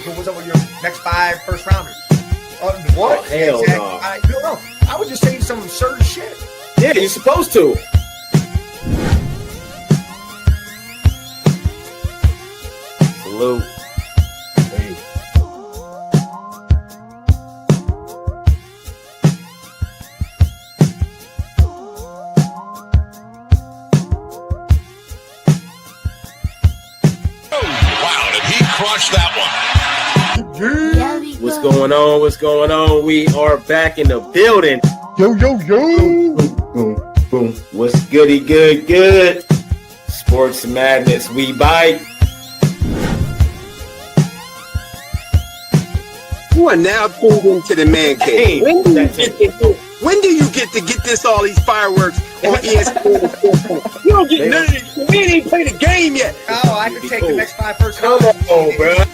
What's up with your next 5 first rounders? What? Hell no. No. I was just saying some absurd shit. Yeah, you're supposed to. Salute. Hey. Crush that one. What's going on? What's going on? We are back in the building. Yo. Boom, boom, boom. What's goody good? Sports Madness. We bite. You are now tuned into the man cave. When do you get to get this all these fireworks on ESPN? You don't get none of this. We ain't even played the game yet. Oh, I can take the next 5 first Come rounders. on, bro.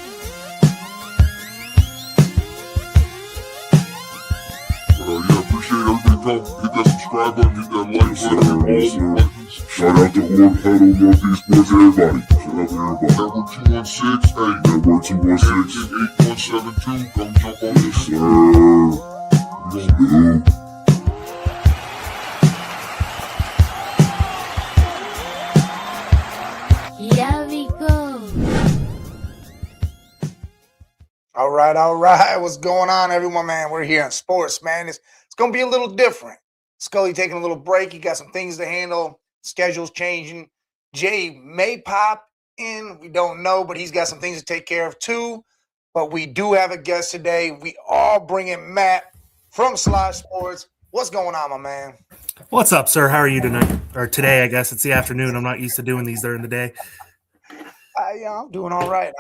Yeah, appreciate everybody come. Hit that subscribe button, hit that like button, hit all the buttons. Shout out to Huddle Northeast Sports, everybody. Shout out to everybody. Network 216, hey. Network 216. 8172, come jump on this. Yes, sir. We gonna do. Here we go. All right. What's going on, everyone, man? We're here on Sports Madness. It's going to be a little different. Scully taking a little break. He got some things to handle. Schedule's changing. Jay may pop in. We don't know, but he's got some things to take care of, too. But we do have a guest today. We are bringing Matt from SLOSHED Sports. What's going on, my man? What's up, sir? How are you tonight? Or today, I guess. It's the afternoon. I'm not used to doing these during the day. I'm doing all right.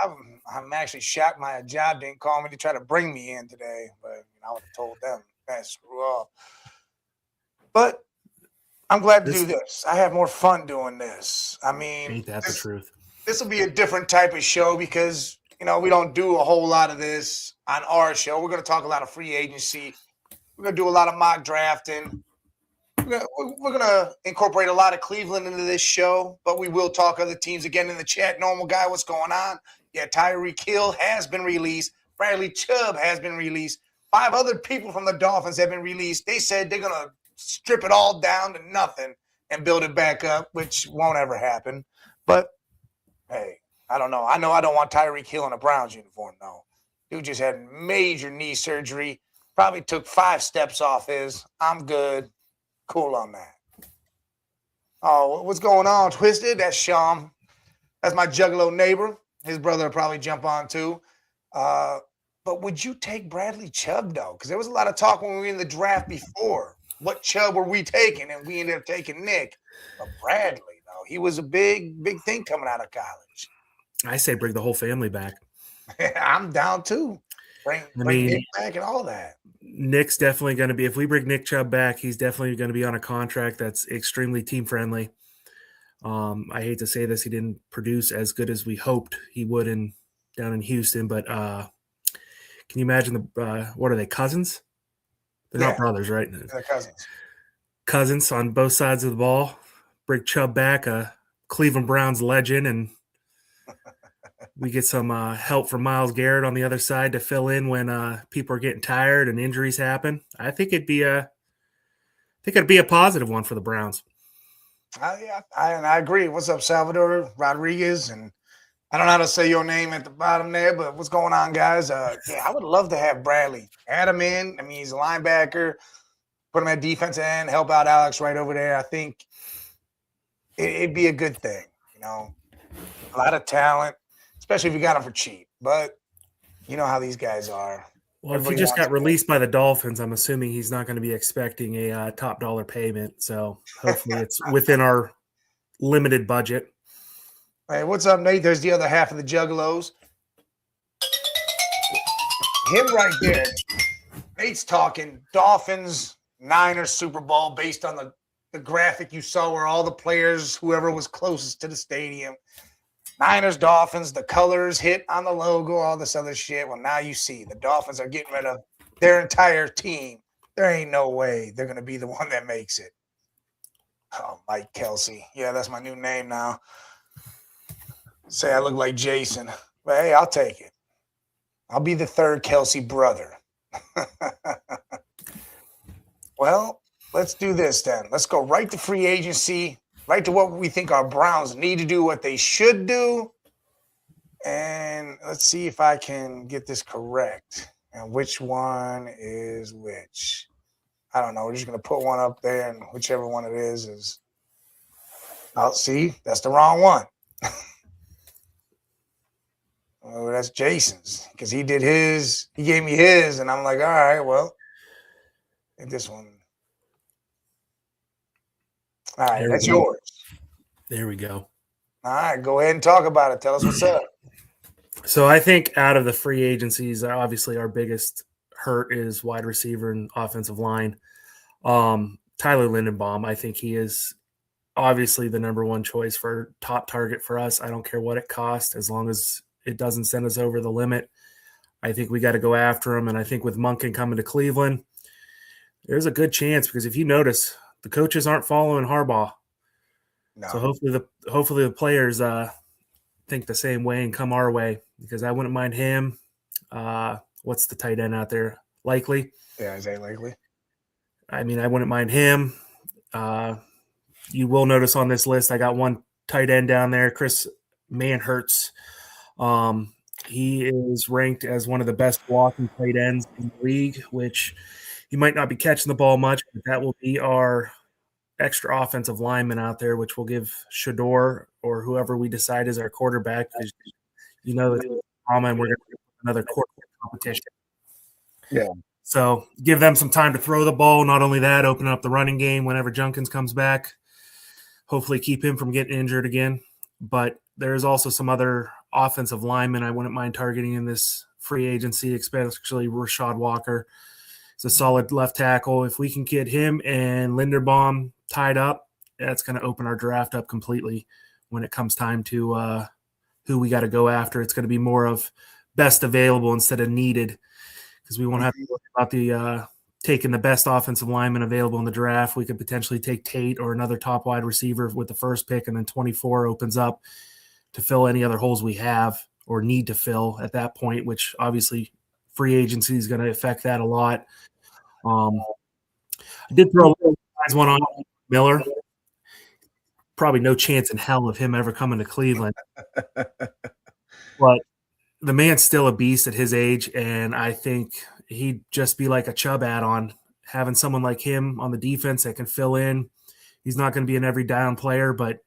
I'm actually shocked my job didn't call me to try to bring me in today, but I would have told them, man, screw off. But I'm glad to do this. I have more fun doing this. I mean, Ain't that the truth? This will be a different type of show because, we don't do a whole lot of this on our show. We're going to talk a lot of free agency. We're going to do a lot of mock drafting. We're going to incorporate a lot of Cleveland into this show, but we will talk other teams again in the chat. Normal guy, what's going on? Yeah, Tyreek Hill has been released. Bradley Chubb has been released. 5 other people from the Dolphins have been released. They said they're going to strip it all down to nothing and build it back up, which won't ever happen. But, hey, I don't know. I don't want Tyreek Hill in a Browns uniform, though. Dude just had major knee surgery. Probably took 5 steps off his. I'm good. Cool on that. Oh, what's going on, Twisted? That's Sham. That's my Juggalo neighbor. His brother will probably jump on too. But would you take Bradley Chubb, though? Because there was a lot of talk when we were in the draft before. What Chubb were we taking? And we ended up taking Nick. But Bradley, though, he was a big thing coming out of college. I say bring the whole family back. I'm down too. Bring Nick back and all that. Nick's definitely going to be, if we bring Nick Chubb back, he's definitely going to be on a contract that's extremely team friendly. I hate to say this, he didn't produce as good as we hoped he would down in Houston, but can you imagine what are they, cousins? They're not brothers, right? They're cousins. Cousins on both sides of the ball. Bring Chubb back, a Cleveland Browns legend, and we get some help from Myles Garrett on the other side to fill in when people are getting tired and injuries happen. I think it'd be a positive one for the Browns. I agree. What's up, Salvador Rodriguez? And I don't know how to say your name at the bottom there, but what's going on, guys? I would love to have Bradley. Add him in. I mean, he's a linebacker. Put him at defensive end. Help out Alex right over there. I think it'd be a good thing. A lot of talent, especially if you got him for cheap. But you know how these guys are. Well, if he just got released by the Dolphins, I'm assuming he's not going to be expecting a top dollar payment. So hopefully it's within our limited budget. Hey, what's up, Nate? There's the other half of the Juggalos. Him right there. Nate's talking Dolphins, Niners, Super Bowl based on the graphic you saw where all the players, whoever was closest to the stadium, Niners, Dolphins, the colors hit on the logo, all this other shit. Well, now you see the Dolphins are getting rid of their entire team. There ain't no way they're going to be the one that makes it. Oh, Mike Kelsey. Yeah, that's my new name now. Say I look like Jason. But, hey, I'll take it. I'll be the third Kelsey brother. Well, let's do this then. Let's go right to free agency, right to what we think our Browns need to do, what they should do. And let's see if I can get this correct. And which one is which? I don't know. We're just going to put one up there, and whichever one it is. Oh, see, that's the wrong one. Oh, that's Jason's because he did his. He gave me his, and I'm like, all right, well, and this one. All right, that's yours. There we go. All right, go ahead and talk about it. Tell us what's up. So I think out of the free agencies, obviously our biggest hurt is wide receiver and offensive line. Tyler Lindenbaum, I think he is obviously the number one choice for top target for us. I don't care what it costs, as long as it doesn't send us over the limit. I think we got to go after him. And I think with Monken coming to Cleveland, there's a good chance, because if you notice, the coaches aren't following Harbaugh. No. So hopefully the players think the same way and come our way, because I wouldn't mind him. What's the tight end out there? Likely. Yeah, Isaiah Likely. I mean, I wouldn't mind him. You will notice on this list, I got one tight end down there, Chris Manhertz. He is ranked as one of the best blocking tight ends in the league, which he might not be catching the ball much, but that will be our extra offensive lineman out there, which will give Shador or whoever we decide is our quarterback, because you know that and we're going to get another quarterback competition. Yeah. So give them some time to throw the ball. Not only that, open up the running game whenever Junkins comes back. Hopefully keep him from getting injured again. But there's also some other offensive linemen I wouldn't mind targeting in this free agency, especially Rashad Walker. He's a solid left tackle. If we can get him and Linderbaum tied up, that's going to open our draft up completely when it comes time to who we got to go after. It's going to be more of best available instead of needed, because we won't have to worry about the taking the best offensive lineman available in the draft. We could potentially take Tate or another top wide receiver with the first pick, and then 24 opens up to fill any other holes we have or need to fill at that point, which obviously free agency is going to affect that a lot. I did throw a nice one on Miller. Probably no chance in hell of him ever coming to Cleveland. But the man's still a beast at his age, and I think he'd just be like a Chubb add-on. Having someone like him on the defense that can fill in. He's not going to be an every down player, but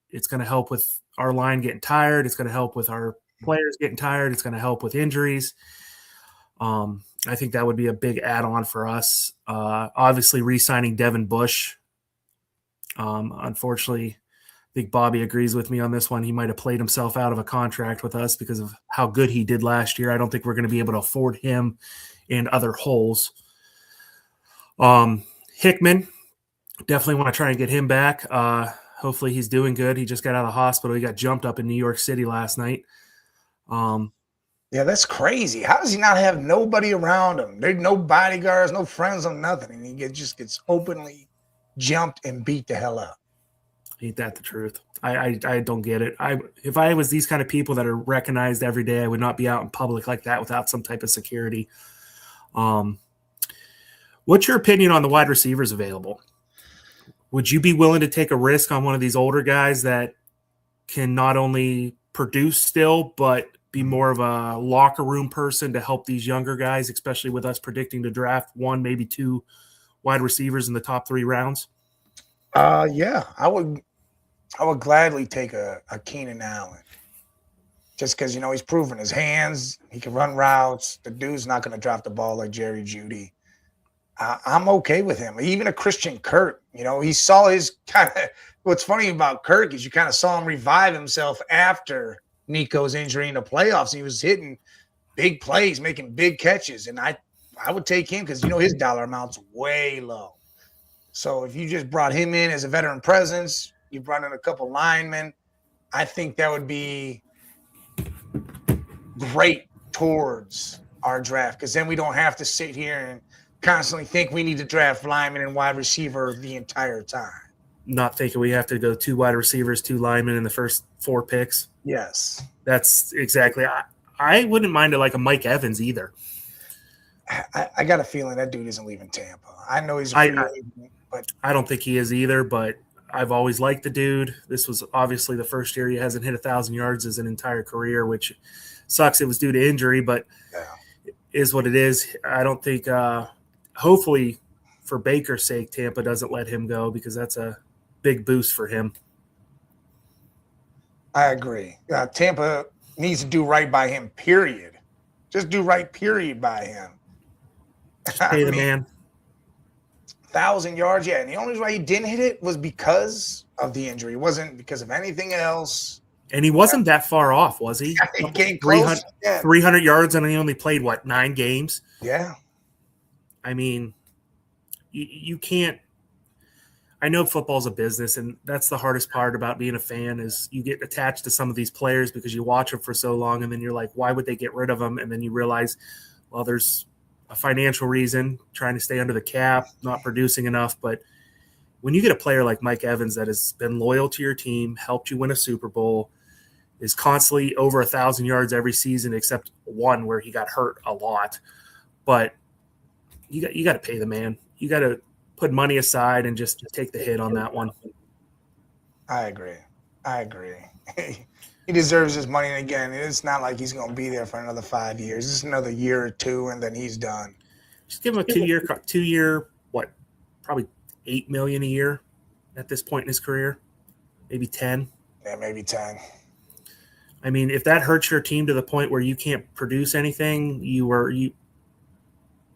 it's going to help with our line getting tired. It's going to help with our players getting tired. It's going to help with injuries. I think that would be a big add-on for us. Obviously, re-signing Devin Bush. Unfortunately, I think Bobby agrees with me on this one. He might have played himself out of a contract with us because of how good he did last year. I don't think we're going to be able to afford him and other holes. Hickman, definitely want to try and get him back. Hopefully he's doing good. He just got out of the hospital. He got jumped up in New York City last night. Yeah, that's crazy. How does he not have nobody around him? There's no bodyguards, no friends, or nothing. And he just gets openly jumped and beat the hell up. Ain't that the truth? I don't get it. If I was these kind of people that are recognized every day, I would not be out in public like that without some type of security. What's your opinion on the wide receivers available? Would you be willing to take a risk on one of these older guys that can not only produce still, but be more of a locker room person to help these younger guys, especially with us predicting to draft one, maybe two wide receivers in the top 3 rounds? Yeah, I would gladly take a Keenan Allen, just because, he's proven his hands. He can run routes. The dude's not going to drop the ball like Jerry Jeudy. I'm okay with him. Even a Christian Kirk, he saw his kind of – what's funny about Kirk is you kind of saw him revive himself after Nico's injury in the playoffs. He was hitting big plays, making big catches, and I would take him because, his dollar amount's way low. So if you just brought him in as a veteran presence, you brought in a couple linemen, I think that would be great towards our draft, because then we don't have to sit here and constantly think we need to draft linemen and wide receiver the entire time. Not thinking we have to go 2 wide receivers, 2 linemen in the first 4 picks. Yes. That's exactly. I wouldn't mind it like a Mike Evans either. I got a feeling that dude isn't leaving Tampa. I know he's a free agent, but I don't think he is either, but I've always liked the dude. This was obviously the first year he hasn't hit 1,000 yards as an entire career, which sucks. It was due to injury, but is what it is. I don't think hopefully for Baker's sake, Tampa doesn't let him go because that's a big boost for him. I agree. Tampa needs to do right by him, period. Just do right, period, by him. Just pay the man. 1,000 yards, yeah. And the only reason why he didn't hit it was because of the injury. It wasn't because of anything else. And he wasn't that far off, was he? He came close. 300 yards, and he only played, 9 games? Yeah. I mean, you can't – I know football's a business, and that's the hardest part about being a fan is you get attached to some of these players because you watch them for so long, and then you're like, why would they get rid of them? And then you realize, well, there's a financial reason, trying to stay under the cap, not producing enough. But when you get a player like Mike Evans that has been loyal to your team, helped you win a Super Bowl, is constantly over 1,000 yards every season except one where he got hurt a lot. But you got to pay the man. You got to put money aside and just take the hit on that one. I agree. He deserves his money. And again, it's not like he's going to be there for another 5 years. It's another year or two, and then he's done. Just give him a two-year, probably $8 million a year at this point in his career, maybe 10. Yeah, maybe 10. I mean, if that hurts your team to the point where you can't produce anything,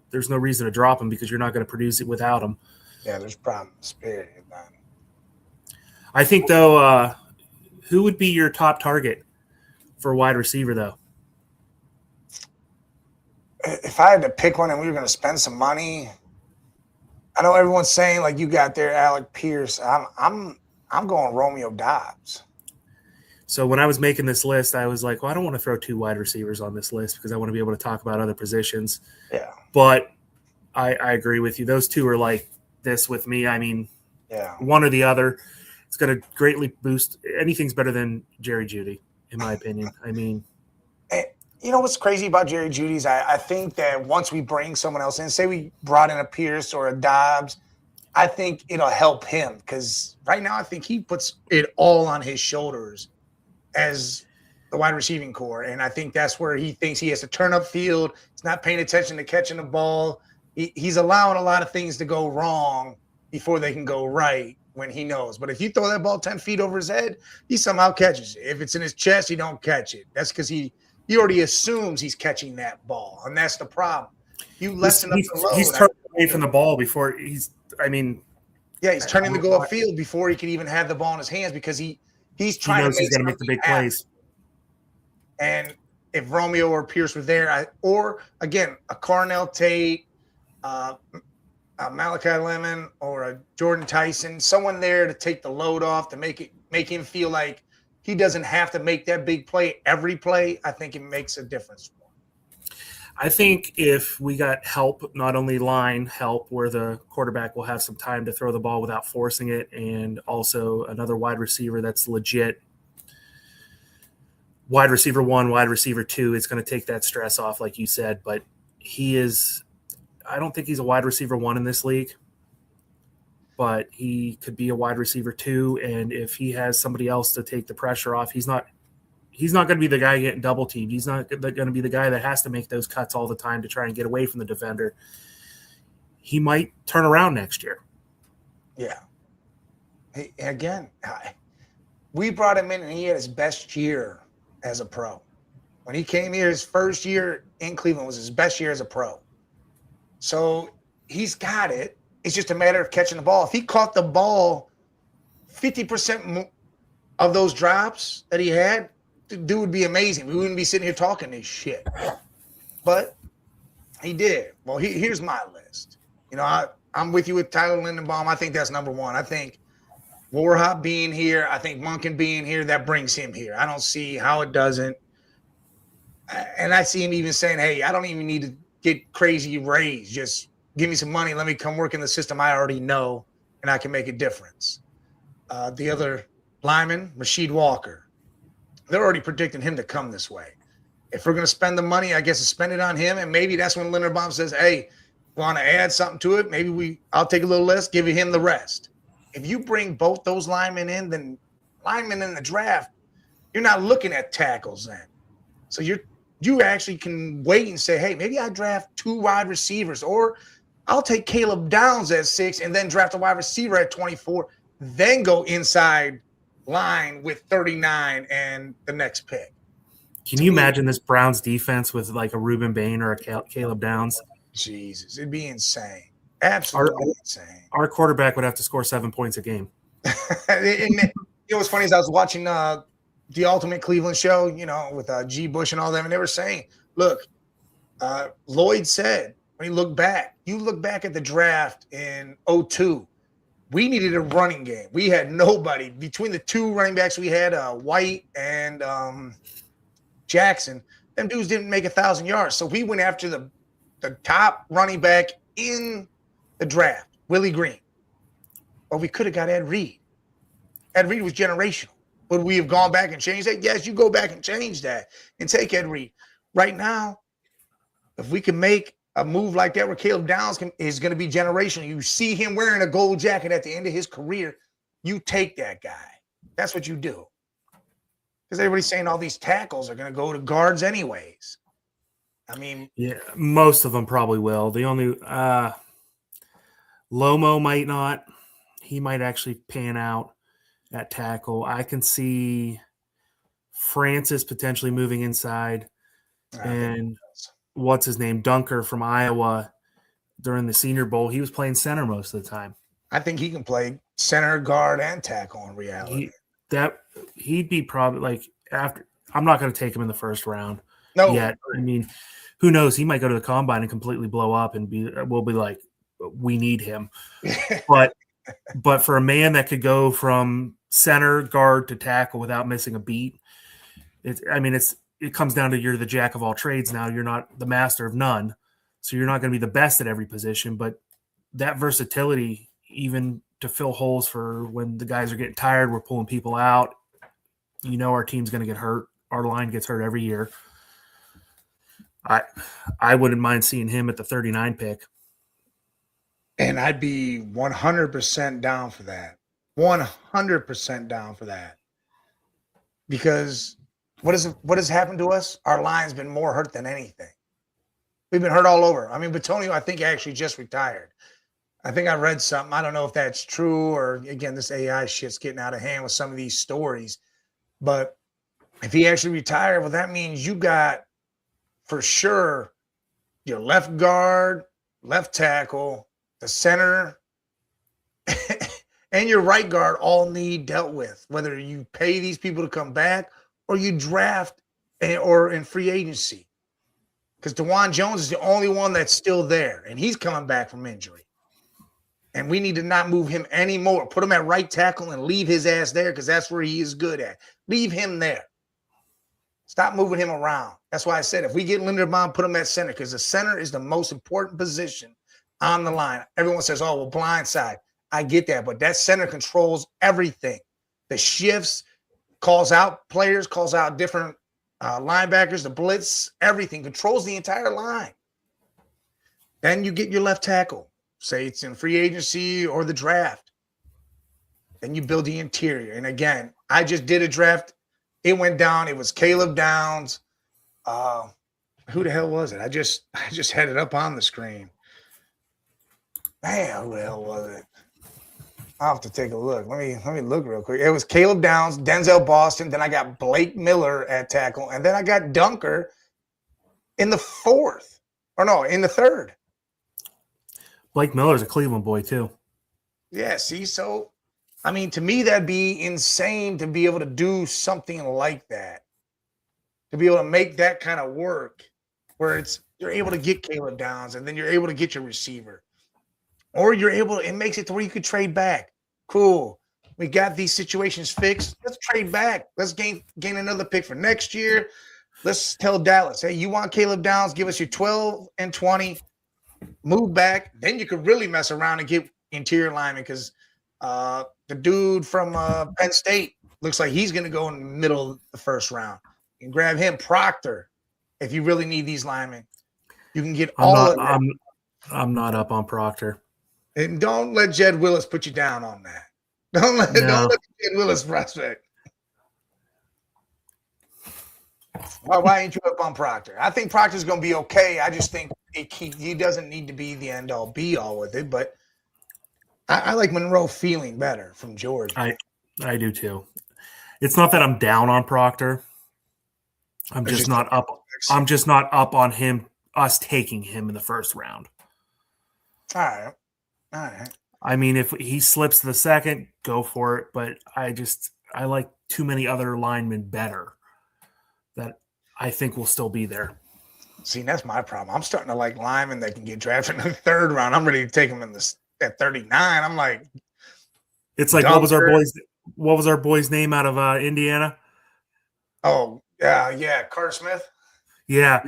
there's no reason to drop him because you're not going to produce it without him. Yeah, there's problems. Period. Man. I think, though, who would be your top target for wide receiver, though? If I had to pick one and we were going to spend some money, I know everyone's saying like you got there, Alec Pierce. I'm going Romeo Doubs. So when I was making this list, I was like, well, I don't want to throw 2 wide receivers on this list because I want to be able to talk about other positions. Yeah. But I agree with you. Those 2 are like this with me. I mean, one or the other. It's going to greatly boost. Anything's better than Jerry Jeudy, in my opinion. I mean, you know what's crazy about Jerry Jeudy's? I think that once we bring someone else in, say we brought in a Pierce or a Dobbs, I think it'll help him because right now I think he puts it all on his shoulders as the wide receiving core. And I think that's where he thinks he has to turn up field. He's not paying attention to catching the ball. He's allowing a lot of things to go wrong before they can go right when he knows. But if you throw that ball 10 feet over his head, he somehow catches it. If it's in his chest, he don't catch it. That's because he already assumes he's catching that ball. And that's the problem. You lessen up the load. He's turning away from the ball before he's turning to go upfield before he can even have the ball in his hands because he's trying to make the big plays. And if Romeo or Pierce were there, or again, a Carnell Tate, a Malachi Lemon, or a Jordan Tyson, someone there to take the load off, to make him feel like he doesn't have to make that big play every play, I think it makes a difference. I think if we got help, not only line help where the quarterback will have some time to throw the ball without forcing it, and also another wide receiver that's legit wide receiver 1, wide receiver 2, it's going to take that stress off, like you said. But I don't think he's a wide receiver 1 in this league, but he could be a wide receiver 2. And if he has somebody else to take the pressure off, he's not going to be the guy getting double teamed. He's not going to be the guy that has to make those cuts all the time to try and get away from the defender. He might turn around next year. Yeah. We brought him in and he had his best year as a pro. When he came here, his first year in Cleveland was his best year as a pro. So he's got it. It's just a matter of catching the ball. If he caught the ball 50% of those drops that he had, the dude would be amazing. We wouldn't be sitting here talking this shit. But he did. Well, here's my list. You know, I'm with you with Tyler Lindenbaum. I think that's number 1. I think Warhop being here, I think Monken being here, that brings him here. I don't see how it doesn't. And I see him even saying, hey, I don't even need to get crazy raised. Just give me some money. Let me come work in the system I already know, and I can make a difference. The other lineman, Rasheed Walker, they're already predicting him to come this way. If we're going to spend the money, I guess spend it on him. And maybe that's when Linderbaum says, hey, want to add something to it? Maybe I'll take a little less, give him the rest. If you bring both those linemen in, then linemen in the draft, you're not looking at tackles then. So you actually can wait and say, hey, maybe I draft 2 wide receivers, or I'll take Caleb Downs at 6 and then draft a wide receiver at 24, then go inside line with 39 and the next pick. Can you imagine this Browns defense with like a Reuben Bain or a Caleb Downs? Jesus, it'd be insane. Absolutely insane. Our quarterback would have to score 7 points a game. And you know what's funny is I was watching the Ultimate Cleveland Show, with G. Bush and all them, and they were saying, look, Lloyd said when you look back at the draft in 2002, we needed a running game. We had nobody. Between the 2 running backs we had, White and Jackson, them dudes didn't make 1,000 yards. So we went after the top running back in the draft, Willie Green. Or we could have got Ed Reed. Ed Reed was generational. Would we have gone back and changed that? Yes, you go back and change that and take Ed Reed. Right now, if we can make a move like that where Caleb Downs is going to be generational, you see him wearing a gold jacket at the end of his career, you take that guy. That's what you do. Because everybody's saying all these tackles are going to go to guards anyways. I mean, yeah, most of them probably will. The only Lomo might not. He might actually pan out at tackle. I can see Francis potentially moving inside, and what's his name, Dunker from Iowa during the Senior Bowl. He was playing center most of the time. I think he can play center, guard, and tackle in reality. He'd be probably like after. I'm not going to take him in the first round yet. I mean, who knows? He might go to the combine and completely blow up, and we'll be like, we need him. But for a man that could go from center, guard to tackle without missing a beat, it comes down to you're the jack of all trades now. You're not the master of none, so you're not going to be the best at every position. But that versatility, even to fill holes for when the guys are getting tired, we're pulling people out. Our team's going to get hurt. Our line gets hurt every year. I wouldn't mind seeing him at the 39 pick. And I'd be 100% down for that. 100% down for that. Because what has happened to us? Our line's been more hurt than anything. We've been hurt all over. I mean, Batonio, I think, actually just retired. I think I read something. I don't know if that's true or, again, this AI shit's getting out of hand with some of these stories. But if he actually retired, well, that means you got, for sure, your left guard, left tackle, the center, and your right guard all need dealt with, whether you pay these people to come back or you draft or in free agency. Because DeJuan Jones is the only one that's still there, and he's coming back from injury. And we need to not move him anymore. Put him at right tackle and leave his ass there because that's where he is good at. Leave him there. Stop moving him around. That's why I said if we get Linderbaum, put him at center because the center is the most important position on the line. Everyone says, oh, well, blind side. I get that, but that center controls everything. The shifts, calls out players, calls out different linebackers, the blitz, everything, controls the entire line. Then you get your left tackle. Say it's in free agency or the draft. Then you build the interior. And again, I just did a draft. It went down. It was Caleb Downs. Who the hell was it? I just had it up on the screen. Man, who the hell was it? I'll have to take a look. Let me look real quick. It was Caleb Downs, Denzel Boston. Then I got Blake Miller at tackle. And then I got Dunker in the fourth. Or no, in the third. Blake Miller's a Cleveland boy, too. Yeah, see, so, I mean, to me, that'd be insane to be able to do something like that. To be able to make that kind of work where you're able to get Caleb Downs and then you're able to get your receiver. Or it makes it to where you could trade back. Cool. We got these situations fixed. Let's trade back. Let's gain another pick for next year. Let's tell Dallas, hey, you want Caleb Downs? Give us your 12 and 20. Move back. Then you could really mess around and get interior linemen because the dude from Penn State looks like he's going to go in the middle of the first round. You can grab him, Proctor. if you really need these linemen. You can get I'm all not. of them. I'm not up on Proctor. And don't let Jed Willis put you down on that. Don't let Jed Willis prospect. Why ain't you up on Proctor? I think Proctor's going to be okay. I just think he doesn't need to be the end all be all with it. But I like Monroe feeling better from George. I do too. It's not that I'm down on Proctor. I'm just not up on him. Us taking him in the first round. All right. I mean, if he slips the second, go for it. But I like too many other linemen better that I think will still be there. See, that's my problem. I'm starting to like linemen that can get drafted in the third round. I'm ready to take them at 39. I'm like, it's like what was our boy's name out of Indiana? Oh yeah, Carter Smith. Yeah.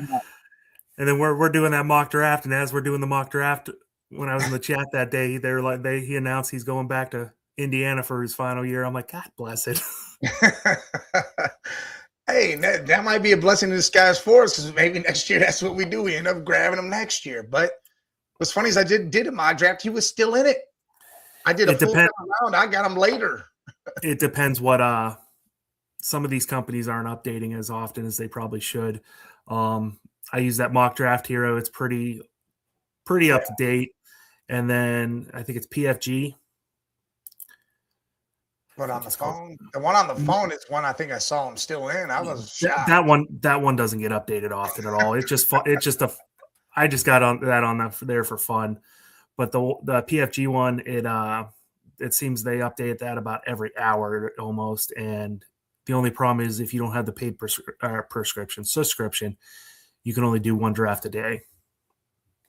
And then we're doing that mock draft, and as we're doing the mock draft, when I was in the chat that day, he announced he's going back to Indiana for his final year. I'm like, God bless it. Hey, that might be a blessing in disguise for us, because maybe next year that's what we do. We end up grabbing him next year. But what's funny is I did a mock draft. He was still in it. I did a full round. I got him later. It depends what some of these companies aren't updating as often as they probably should. I use that mock draft hero. It's pretty up to date. And then I think it's PFG. But on the phone, the one on the phone is one I think I saw him still in. I was shocked. That one doesn't get updated often at all. I just got on that there for fun. But the PFG one, it seems they update that about every hour almost. And the only problem is if you don't have the paid subscription, you can only do one draft a day.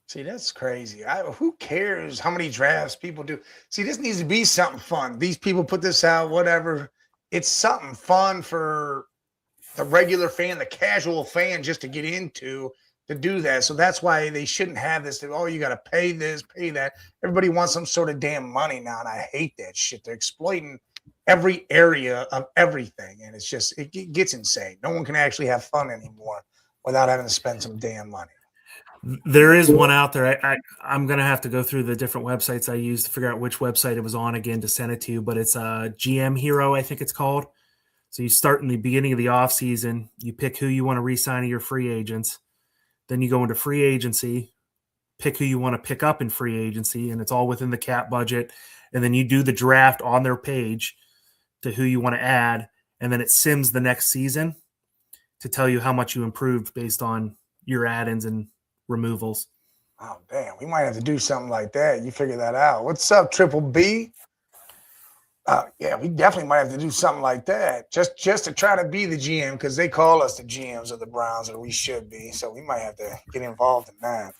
See, that's crazy. Who cares how many drafts people do? See, this needs to be something fun. These people put this out, whatever. It's something fun for the regular fan, the casual fan, just to get into to do that. So that's why they shouldn't have this. Oh, you got to pay this, pay that. Everybody wants some sort of damn money now, and I hate that shit. They're exploiting every area of everything, and it gets insane. No one can actually have fun anymore without having to spend some damn money. There is one out there. I'm going to have to go through the different websites I use to figure out which website it was on again to send it to you, but it's a GM Hero, I think it's called. So you start in the beginning of the off season, you pick who you want to re-sign of your free agents. Then you go into free agency, pick who you want to pick up in free agency, and it's all within the cap budget. And then you do the draft on their page to who you want to add, and then it sims the next season to tell you how much you improved based on your add-ins and removals. Oh, damn. We might have to do something like that. You figure that out. What's up, Triple B? Yeah, we definitely might have to do something like that just to try to be the GM, because they call us the GMs of the Browns, or we should be. So we might have to get involved in that.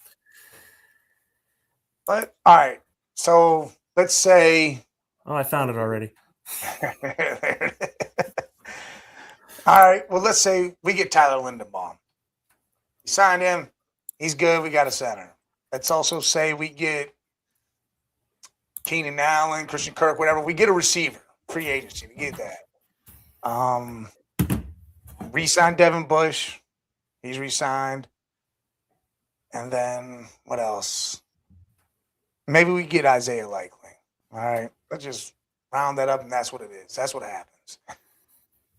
But, all right. So let's say. Oh, I found it already. All right. Well, let's say we get Tyler Lindenbaum. We signed him. He's good. We got a center. Let's also say we get Keenan Allen, Christian Kirk, whatever. We get a receiver, free agency. We get that. Re-signed Devin Bush. He's re-signed. And then what else? Maybe we get Isaiah Likely. All right. Let's just round that up, and that's what it is. That's what happens.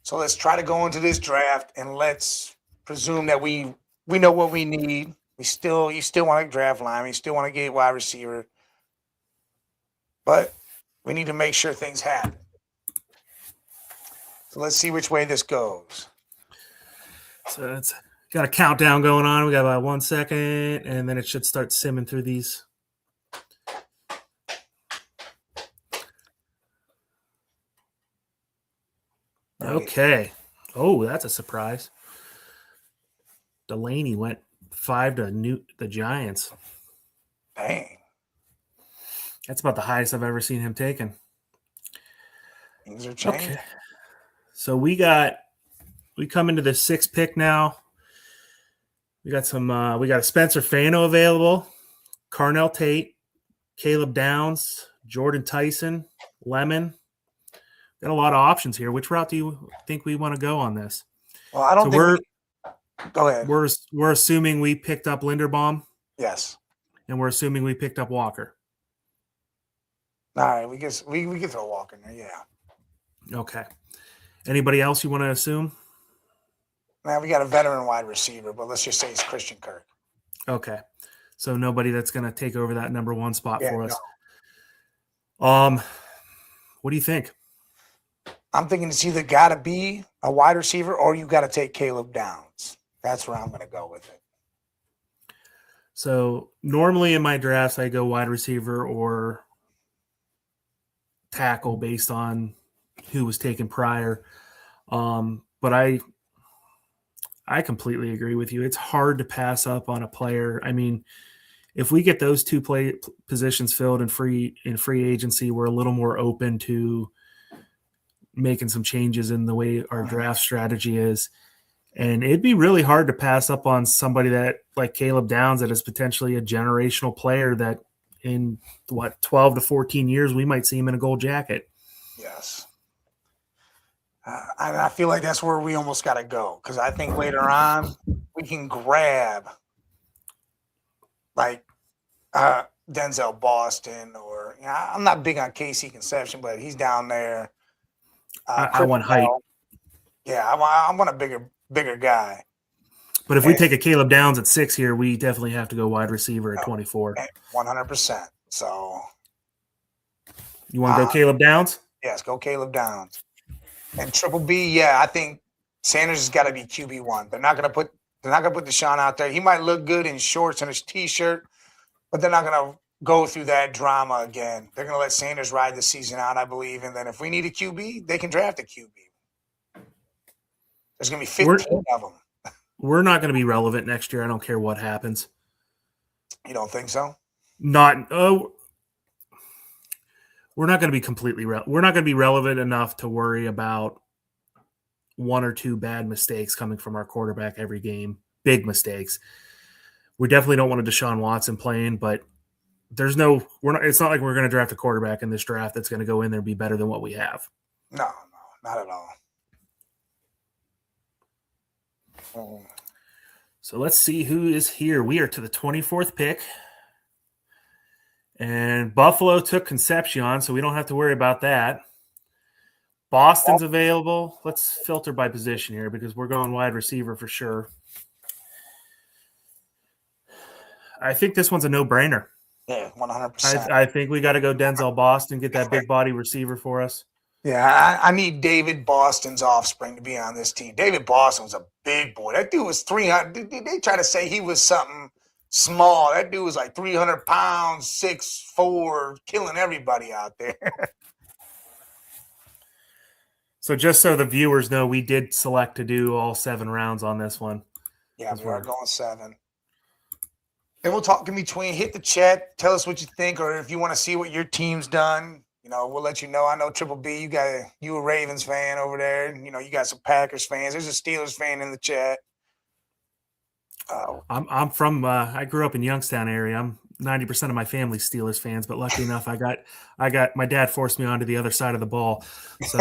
So let's try to go into this draft, and let's presume that we know what we need. You still want to draft lineman. You still want to get wide receiver. But we need to make sure things happen. So let's see which way this goes. So it's got a countdown going on. We got about 1 second, and then it should start simming through these. Okay. Oh, that's a surprise. Delaney went 5 to the Giants. Dang. That's about the highest I've ever seen him taken. Things are changing. Okay. So we come into the 6th pick now. We got a Spencer Fano available, Carnell Tate, Caleb Downs, Jordan Tyson, Lemon. Got a lot of options here. Which route do you think we want to go on this? Well, I don't think Go ahead. We're assuming we picked up Linderbaum, Yes. and we're assuming we picked up Walker. All right, we can throw Walker in there. Yeah. Okay. Anybody else you want to assume? Now we got a veteran wide receiver, but let's just say it's Christian Kirk. Okay. So nobody that's going to take over that number one spot for us. No. What do you think? I'm thinking it's either got to be a wide receiver or you got to take Caleb Downs. That's where I'm going to go with it. So normally in my drafts, I go wide receiver or tackle based on who was taken prior. But I completely agree with you. It's hard to pass up on a player. I mean, if we get those two positions filled in free agency, we're a little more open to making some changes in the way our draft strategy is. And it'd be really hard to pass up on somebody that like Caleb Downs that is potentially a generational player that in 12 to 14 years, we might see him in a gold jacket. Yes. I feel like that's where we almost got to go because I think later on we can grab like Denzel Boston or I'm not big on KC Conception, but he's down there. I want height. Yeah, I want a bigger guy. But if we take a Caleb Downs at 6 here, we definitely have to go wide receiver at 24. 100%. So you want to go Caleb Downs? Yes, go Caleb Downs. And Triple B, yeah, I think Sanders has got to be QB1. They're not gonna put Deshaun out there. He might look good in shorts and his t-shirt, but they're not gonna go through that drama again. They're gonna let Sanders ride the season out, I believe. And then if we need a QB, they can draft a QB. There's gonna be 15 of them. We're not gonna be relevant next year. I don't care what happens. You don't think so? We're not going to be completely we're not going to be relevant enough to worry about one or two bad mistakes coming from our quarterback every game. Big mistakes. We definitely don't want a Deshaun Watson playing, but it's not like we're going to draft a quarterback in this draft that's going to go in there and be better than what we have. No, not at all. So let's see who is here. We are to the 24th pick. And Buffalo took Concepcion, so we don't have to worry about that. Boston's available. Let's filter by position here because we're going wide receiver for sure. I think this one's a no-brainer. Yeah, 100%. I think we got to go Denzel Boston, get that big body receiver for us. Yeah, I need David Boston's offspring to be on this team. David Boston was a big boy. That dude was 300. They try to say he was something small. That dude was like 300 pounds, 6'4", killing everybody out there. So just so the viewers know, we did select to do all 7 rounds on this one. Yeah, we are going 7. And we'll talk in between. Hit the chat. Tell us what you think, or if you want to see what your team's done. We'll let you know. I know Triple B, you a Ravens fan over there. You got some Packers fans. There's a Steelers fan in the chat. I'm from. I grew up in Youngstown area. I'm 90% of my family's Steelers fans, but lucky enough, I got my dad forced me onto the other side of the ball. So,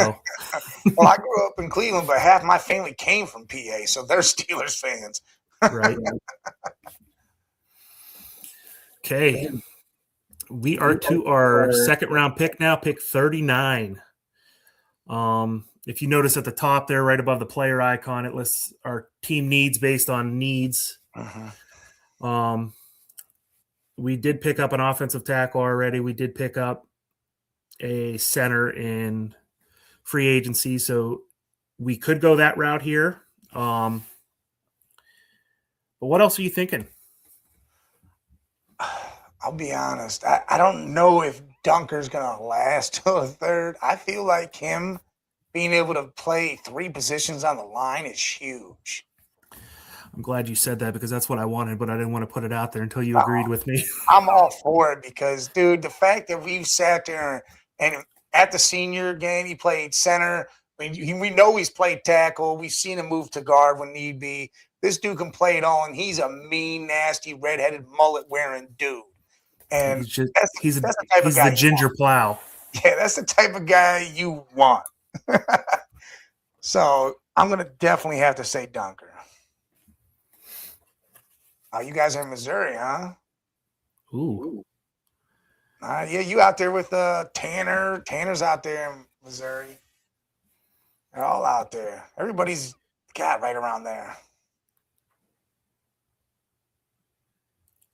well, I grew up in Cleveland, but half my family came from PA, so they're Steelers fans. Right. Okay, we are to our second round pick now, pick 39. If you notice at the top there, right above the player icon, it lists our team needs based on needs. We did pick up an offensive tackle already. We did pick up a center in free agency, so we could go that route here. But what else are you thinking? I'll be honest. I don't know if Dunker's going to last till the third. I feel like him being able to play 3 positions on the line is huge. I'm glad you said that because that's what I wanted, but I didn't want to put it out there until you agreed with me. I'm all for it because, dude, the fact that we've sat there and at the senior game, he played center. We know he's played tackle. We've seen him move to guard when need be. This dude can play it all, and he's a mean, nasty, redheaded, mullet-wearing dude. And he's the ginger plow. Yeah, that's the type of guy you want. So I'm going to definitely have to say Dunker. Oh, you guys are in Missouri, huh? Ooh. Yeah, you out there with Tanner. Tanner's out there in Missouri. They're all out there. Everybody's got right around there.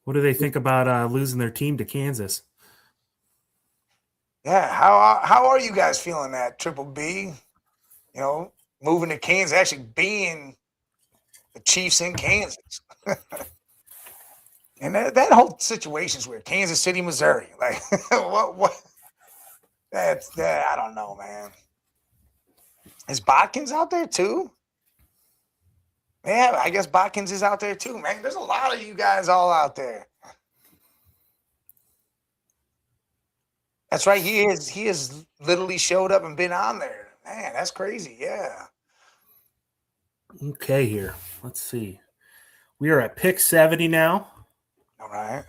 What do they think about losing their team to Kansas? Yeah, how are you guys feeling that Triple B? You know, moving to Kansas, actually being the Chiefs in Kansas, and that whole situation's weird. Kansas City, Missouri, like what? That's that. I don't know, man. Is Botkins out there too? Yeah, I guess Botkins is out there too, man. There's a lot of you guys all out there. That's right. He has literally showed up and been on there. Man, that's crazy. Yeah. Okay, here. Let's see. We are at pick 70 now. All right.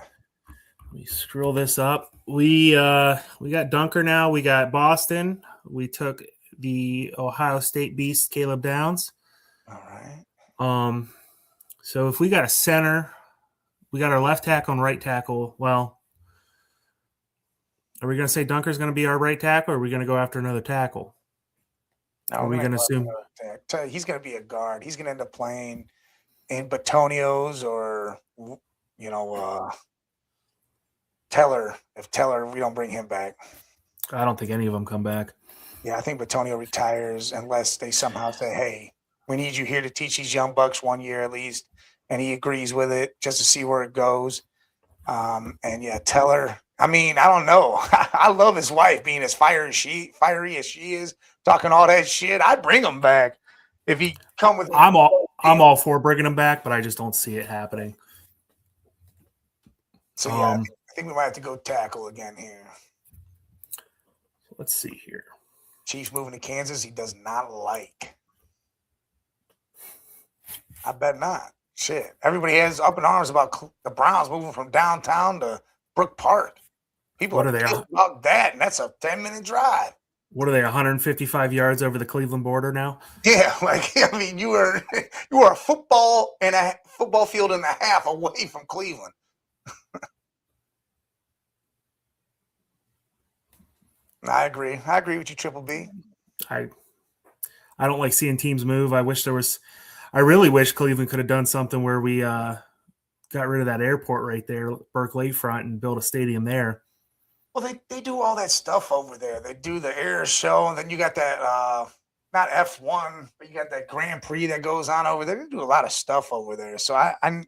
Let me scroll this up. We got Dunker now. We got Boston. We took the Ohio State beast, Caleb Downs. All right. So if we got a center, we got our left tackle and right tackle. Well, are we going to say Dunker's going to be our right tackle, or are we going to go after another tackle? No, Are we going to assume he's going to be a guard? He's going to end up playing in Batonio's or Teller. If Teller, we don't bring him back. I don't think any of them come back. Yeah, I think Batonio retires unless they somehow say, "Hey, we need you here to teach these young bucks 1 year at least," and he agrees with it just to see where it goes. And yeah, Teller. I mean, I don't know. I love his wife being as fiery as she is, talking all that shit. I'd bring him back if he come with. I'm all for bringing him back, but I just don't see it happening. So yeah, I think we might have to go tackle again here. Let's see here. Chiefs moving to Kansas, he does not like. I bet not. Shit. Everybody has up in arms about the Browns moving from downtown to Brook Park. People What are are they? pissed about that, and that's a 10-minute drive. What are they? 155 yards over the Cleveland border now? Yeah, like I mean, you were a football field and a half away from Cleveland. I agree. I agree with you, Triple B. I don't like seeing teams move. I really wish Cleveland could have done something where we got rid of that airport right there, Burke Lakefront, and built a stadium there. Well, they do all that stuff over there. They do the air show, and then you got that not F1, but you got that Grand Prix that goes on over there. They do a lot of stuff over there. So I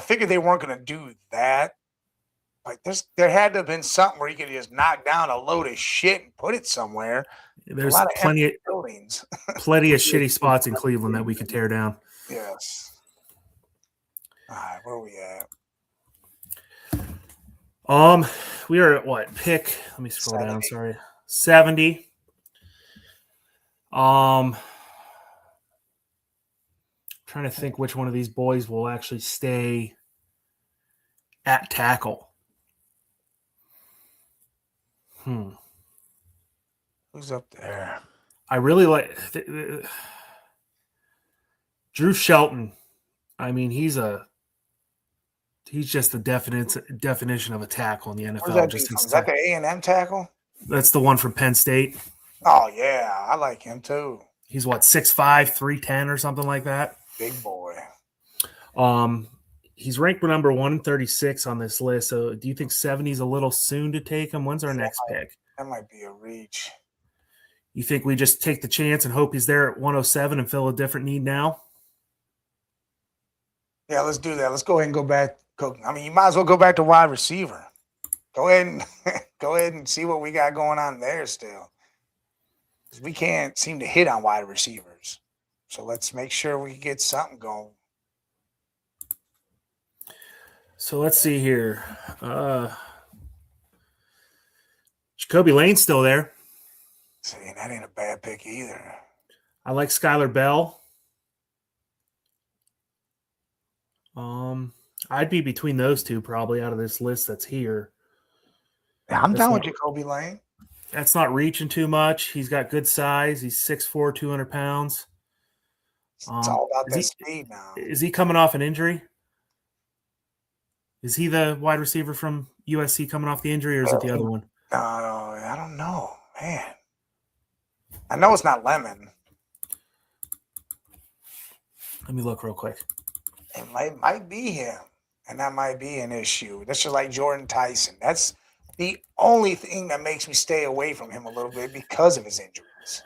figured they weren't going to do that. Like there had to have been something where you could just knock down a load of shit and put it somewhere. There's plenty of buildings, plenty of shitty spots in Cleveland that we could tear down. Yes. All right, where are we at? We are at what pick? Let me scroll 70. down. Sorry, 70. Trying to think which one of these boys will actually stay at tackle. Who's up there? I really like Drew Shelton. I mean, he's just the definition of a tackle in the NFL. Is that the A&M tackle? That's the one from Penn State. Oh yeah, I like him too. He's what, 6'5", 310 or something like that. Big boy. He's ranked number 136 on this list. So do you think 70 is a little soon to take him? When's our next pick? That might be a reach. You think we just take the chance and hope he's there at 107 and fill a different need now? Yeah, let's do that. Let's go ahead and go back. I mean, you might as well go back to wide receiver. Go ahead and see what we got going on there still. Because we can't seem to hit on wide receivers. So let's make sure we get something going. So let's see here. Jacoby Lane's still there. See, that ain't a bad pick either. I like Skylar Bell. I'd be between those two probably out of this list that's here. Yeah, I'm down with Jacoby Lane. That's not reaching too much. He's got good size. He's 6'4", 200 pounds. It's all about that speed now. Is he coming off an injury? Is he the wide receiver from USC coming off the injury, or is it the other one? I don't know, man. I know it's not Lemon. Let me look real quick. It might be him, and that might be an issue. That's just like Jordan Tyson. That's the only thing that makes me stay away from him a little bit because of his injuries.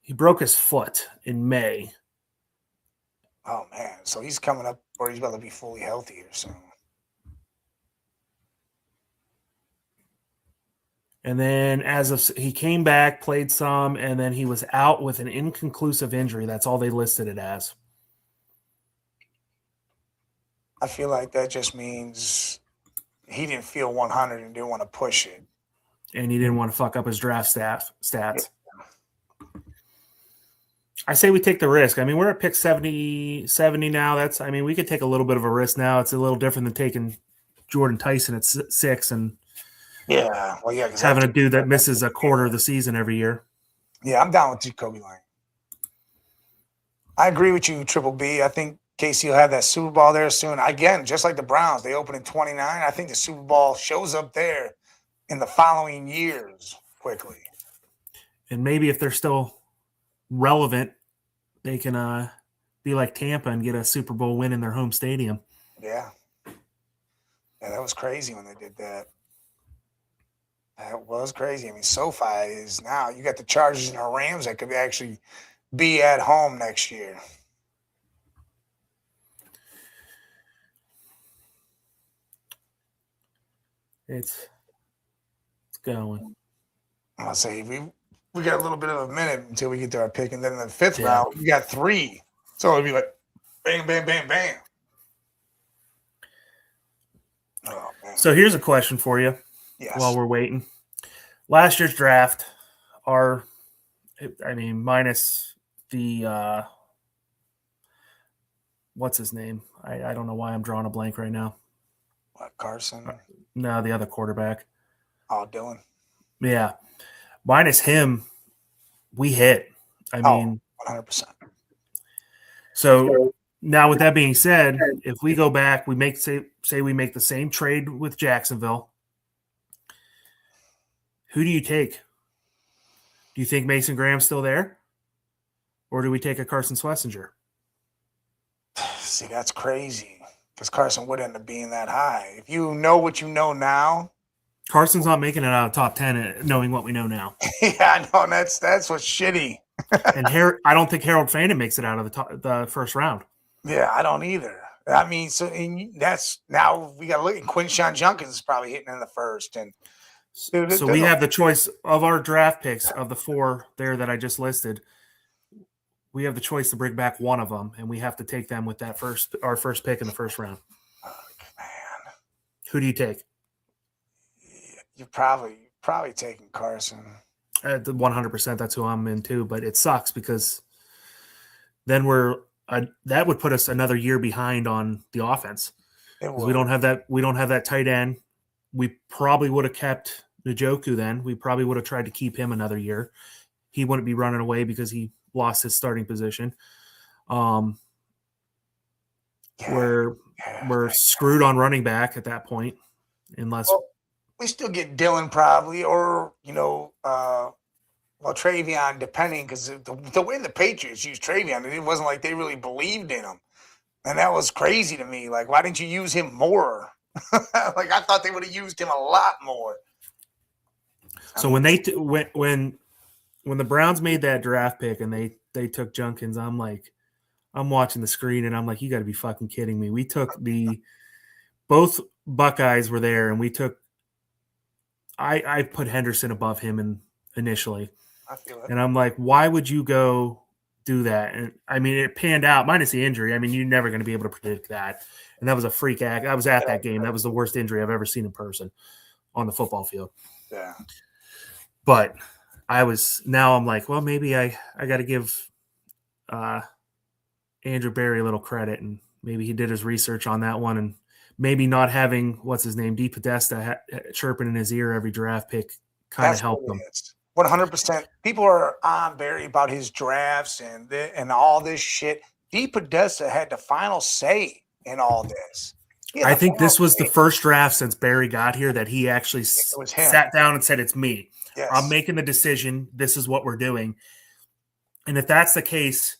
He broke his foot in May. Oh man, so he's coming up, or he's about to be fully healthy or something. And then he came back, played some, and then he was out with an inconclusive injury. That's all they listed it as. I feel like that just means he didn't feel 100 and didn't want to push it. And he didn't want to fuck up his draft stats. I say we take the risk. I mean, we're at pick 70 now. We could take a little bit of a risk now. It's a little different than taking Jordan Tyson at 6 and having a dude that misses a quarter of the season every year. Yeah, I'm down with Jacoby Lang. I agree with you, Triple B. I think KC will have that Super Bowl there soon. Again, just like the Browns, they open in 29. I think the Super Bowl shows up there in the following years quickly. And maybe if they're still relevant, they can be like Tampa and get a Super Bowl win in their home stadium. Yeah. Yeah, that was crazy when they did that. That was crazy. I mean, SoFi is now, you got the Chargers and the Rams that could actually be at home next year. It's going. I'll say we got a little bit of a minute until we get to our pick, and then in the 5th round, we got 3. So it'll be like bam, bam, bam, bam. Oh, man. So here's a question for you. Yes. While we're waiting. Last year's draft, minus the what's his name? I don't know why I'm drawing a blank right now. What, Carson? No, the other quarterback. Oh, Dylan. Yeah. Minus him, we hit. 100%. So now with that being said, if we go back, we make say we make the same trade with Jacksonville. Who do you take? Do you think Mason Graham's still there? Or do we take a Carson Schlesinger? See, that's crazy. Because Carson would end up being that high. If you know what you know now. Carson's not making it out of top 10 knowing what we know now. Yeah, I know. That's what's shitty. And I don't think Harold Fannin makes it out of the first round. Yeah, I don't either. I mean, that's now we got to look at Quinshawn Junkins is probably hitting in the first. And so we have the choice of our draft picks of the 4 there that I just listed. We have the choice to bring back one of them, and we have to take them with our first pick in the first round. Oh, man. Who do you take? You're probably taking Carson. 100%. That's who I'm into, but it sucks because then that would put us another year behind on the offense. We don't have that tight end. We probably would have kept Njoku then. We probably would have tried to keep him another year. He wouldn't be running away because he lost his starting position. We're screwed on running back at that point, unless we still get Dylan probably, or Travion, depending, because the way the Patriots used Travion, it wasn't like they really believed in him, and that was crazy to me. Like, why didn't you use him more? Like, I thought they would have used him a lot more. So when the Browns made that draft pick and they took Junkins, I'm watching the screen and I'm like, you got to be fucking kidding me. We took both Buckeyes were there, and we took. I put Henderson above him initially, I feel it. And I'm like, why would you go do that? And I mean, it panned out minus the injury. I mean, you're never going to be able to predict that. And that was a freak act. I was at that game. That was the worst injury I've ever seen in person on the football field. Yeah. But now I'm like, well, maybe I got to give Andrew Berry a little credit, and maybe he did his research on that one, and maybe not having what's his name, D. Podesta chirping in his ear every draft pick kind of helped him. 100%. People are on Berry about his drafts and all this shit. D. Podesta had the final say in all this. I think this was the first draft since Barry got here that he actually was him. sat down and said, "It's me. Yes. I'm making the decision. This is what we're doing." And if that's the case,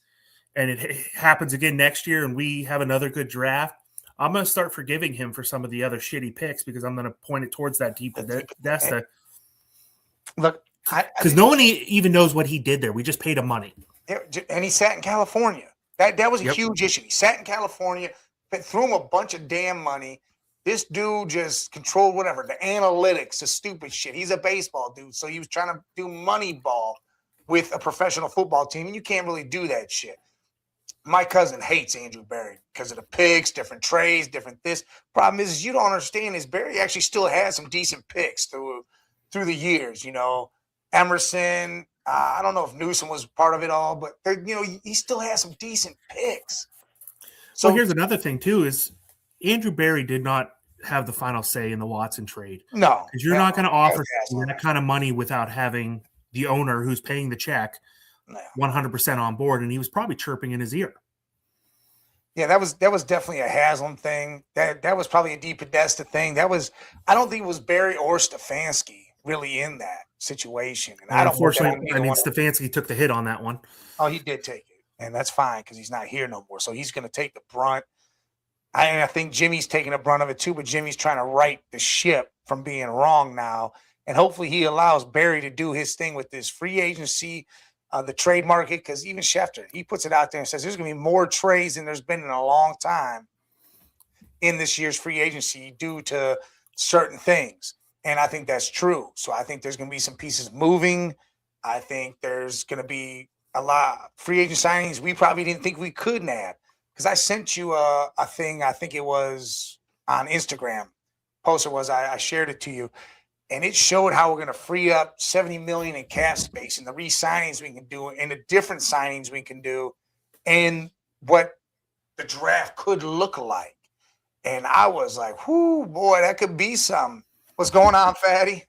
and it happens again next year, and we have another good draft, I'm going to start forgiving him for some of the other shitty picks because I'm going to point it towards that deep Podesta. Look, because no one even knows what he did there. We just paid him money, and he sat in California. That was a huge issue. He sat in California, threw him a bunch of damn money. This dude just controlled whatever, the analytics, the stupid shit. He's a baseball dude, so he was trying to do money ball with a professional football team, and you can't really do that shit. My cousin hates Andrew Berry because of the picks, different trades, different this. Problem is you don't understand is Berry actually still has some decent picks through the years. You know, Emerson. I don't know if Newsom was part of it all, but he still has some decent picks. So here's another thing too: is Andrew Berry did not have the final say in the Watson trade. No, because you're not going to offer that kind of money without having the owner who's paying the check 100% on board, and he was probably chirping in his ear. Yeah, that was definitely a Haslam thing. That was probably a Deep Podesta thing. I don't think it was Berry or Stefanski really in that situation. And unfortunately, Stefanski took the hit on that one. Oh, he did take it, and that's fine because he's not here no more. So he's going to take the brunt. I think Jimmy's taking the brunt of it too, but Jimmy's trying to right the ship from being wrong now. And hopefully he allows Barry to do his thing with this free agency, the trade market, because even Schefter, he puts it out there and says there's going to be more trades than there's been in a long time in this year's free agency due to certain things. And I think that's true. So I think there's going to be some pieces moving. I think there's going to be a lot of free agent signings we probably didn't think we could nab. Because I sent you a thing, I think it was on Instagram. Poster was, I shared it to you. And it showed how we're going to free up $70 million in cap space and the re-signings we can do and the different signings we can do and what the draft could look like. And I was like, whoo, boy, that could be something. What's going on, Fatty?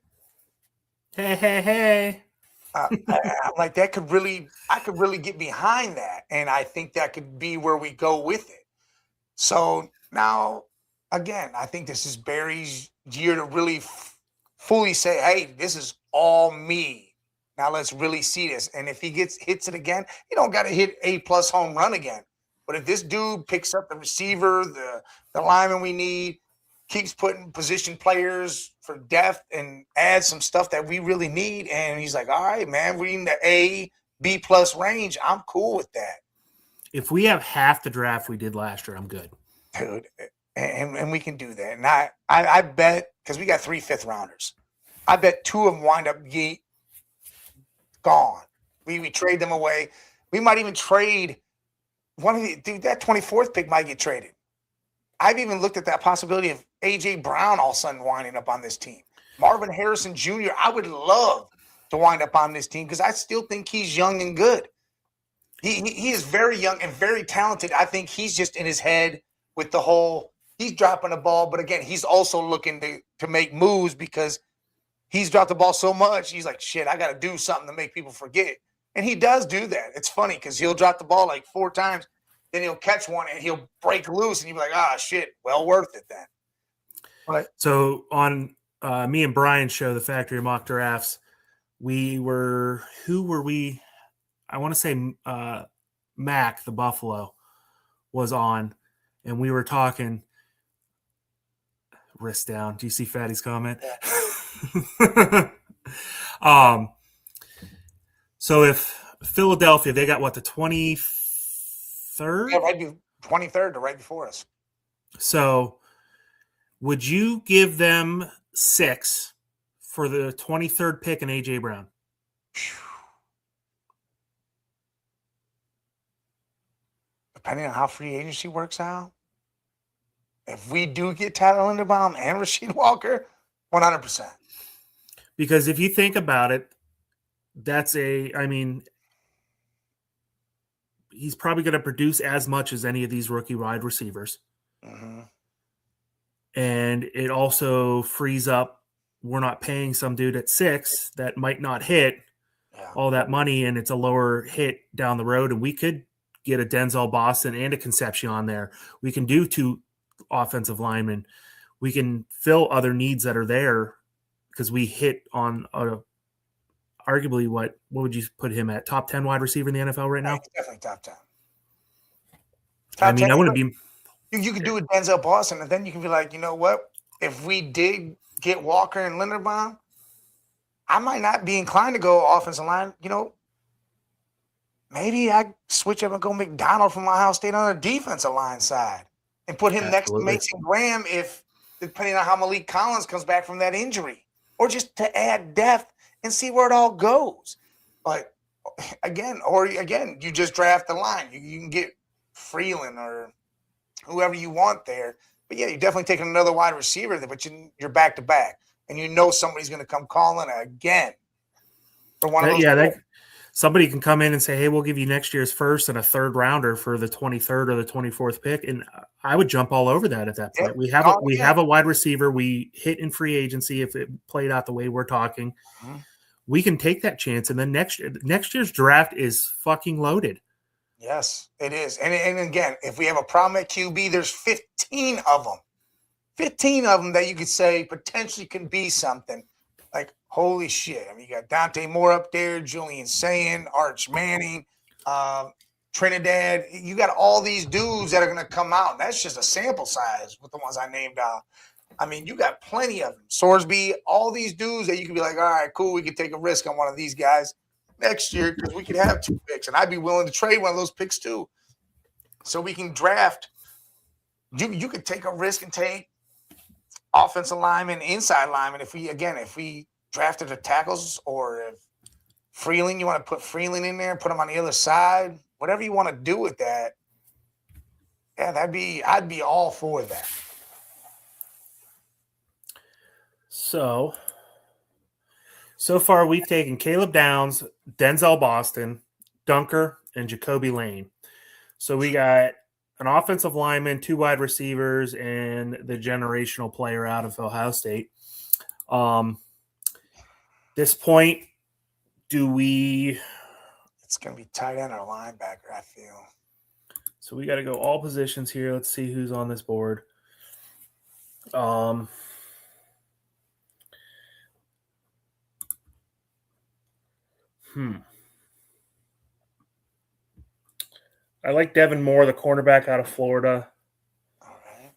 Hey. I'm like, I could really get behind that. And I think that could be where we go with it. So now, again, I think this is Barry's year to really fully say, hey, this is all me. Now let's really see this. And if he hits it again, he don't got to hit A+ home run again. But if this dude picks up the receiver, the lineman we need, keeps putting position players for depth and adds some stuff that we really need. And he's like, all right, man, we're in the A, B+ range. I'm cool with that. If we have half the draft we did last year, I'm good. Dude, and we can do that. And I bet, because we got 3 5th-rounders, I bet 2 of them wind up gone. We trade them away. We might even trade one of the – dude, that 24th pick might get traded. I've even looked at that possibility of A.J. Brown all of a sudden winding up on this team. Marvin Harrison Jr., I would love to wind up on this team because I still think he's young and good. He is very young and very talented. I think he's just in his head with the whole – he's dropping the ball. But, again, he's also looking to make moves because he's dropped the ball so much. He's like, shit, I got to do something to make people forget. And he does do that. It's funny because he'll drop the ball like 4 times. Then he'll catch one and he'll break loose, and you'll be like, shit, well worth it then. But so on me and Brian's show, the Factory Mock Drafts, who were we? I want to say Mac, the Buffalo, was on, and we were talking. Wrist down. Do you see Fatty's comment? Yeah. So if Philadelphia, they got what, the 23rd? Yeah, right, 23rd or right before us. So would you give them 6 for the 23rd pick and A.J. Brown? Depending on how free agency works out, if we do get Tyler Linderbaum and Rasheed Walker, 100%. Because if you think about it, he's probably going to produce as much as any of these rookie wide receivers. Mm-hmm. And it also frees up, we're not paying some dude at 6 that might not hit all that money, and it's a lower hit down the road. And we could get a Denzel Boston and a Concepcion there. We can do offensive linemen. We can fill other needs that are there because we hit on arguably what would you put him at? Top 10 wide receiver in the NFL right now? He's definitely top 10. I mean, 10, I wouldn't be. You could do with Denzel Boston, and then you can be like, you know what? If we did get Walker and Linderbaum, I might not be inclined to go offensive line. You know, maybe I switch up and go McDonald from Ohio State on the defensive line side and put him next to Absolutely. Mason Graham if depending on how Malik Collins comes back from that injury, or just to add depth and see where it all goes. But again, you just draft the line. You can get Freeland or whoever you want there. But yeah, you're definitely taking another wide receiver there, but you're back to back. And you know somebody's going to come calling again for one of those. Somebody can come in and say, hey, we'll give you next year's first and a third rounder for the 23rd or the 24th pick. And I would jump all over that at that point. Yeah. We have a wide receiver we hit in free agency if it played out the way we're talking. Mm-hmm. We can take that chance. And then next year's draft is fucking loaded. Yes, it is. And again, if we have a problem at QB, there's 15 of them. 15 of them that you could say potentially can be something. Like, holy shit. I mean, you got Dante Moore up there, Julian Sayin, Arch Manning, Trinidad. You got all these dudes that are going to come out. And that's just a sample size with the ones I named out. I mean, you got plenty of them. Sorsby, all these dudes that you could be like, all right, cool, we could take a risk on one of these guys next year because we could have 2 picks. And I'd be willing to trade one of those picks too. So we can draft. You could take a risk and take offensive lineman, inside lineman. If we drafted the tackles, or if Freeling, you want to put Freeling in there, put him on the other side, whatever you want to do with that. Yeah, I'd be all for that. So far we've taken Caleb Downs, Denzel Boston, Dunker, and Jacoby Lane. So we got an offensive lineman, 2 wide receivers, and the generational player out of Ohio State. This point, it's going to be tight end or linebacker, I feel. So we got to go all positions here. Let's see who's on this board. I like Devin Moore, the cornerback out of Florida. All right.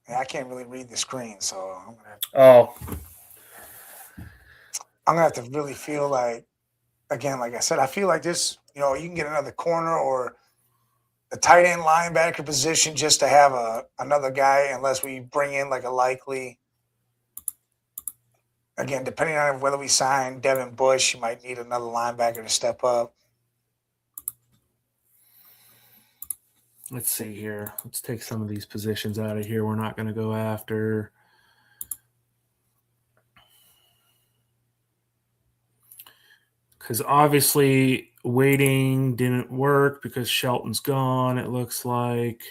Yeah, I can't really read the screen, so I'm gonna have to really feel like, again, like I said, I feel like this. You know, you can get another corner or the tight end linebacker position just to have another guy, unless we bring in like a likely. Again, depending on whether we sign Devin Bush, you might need another linebacker to step up. Let's see here. Let's take some of these positions out of here. We're not going to go after. Because obviously waiting didn't work because Shelton's gone, it looks like.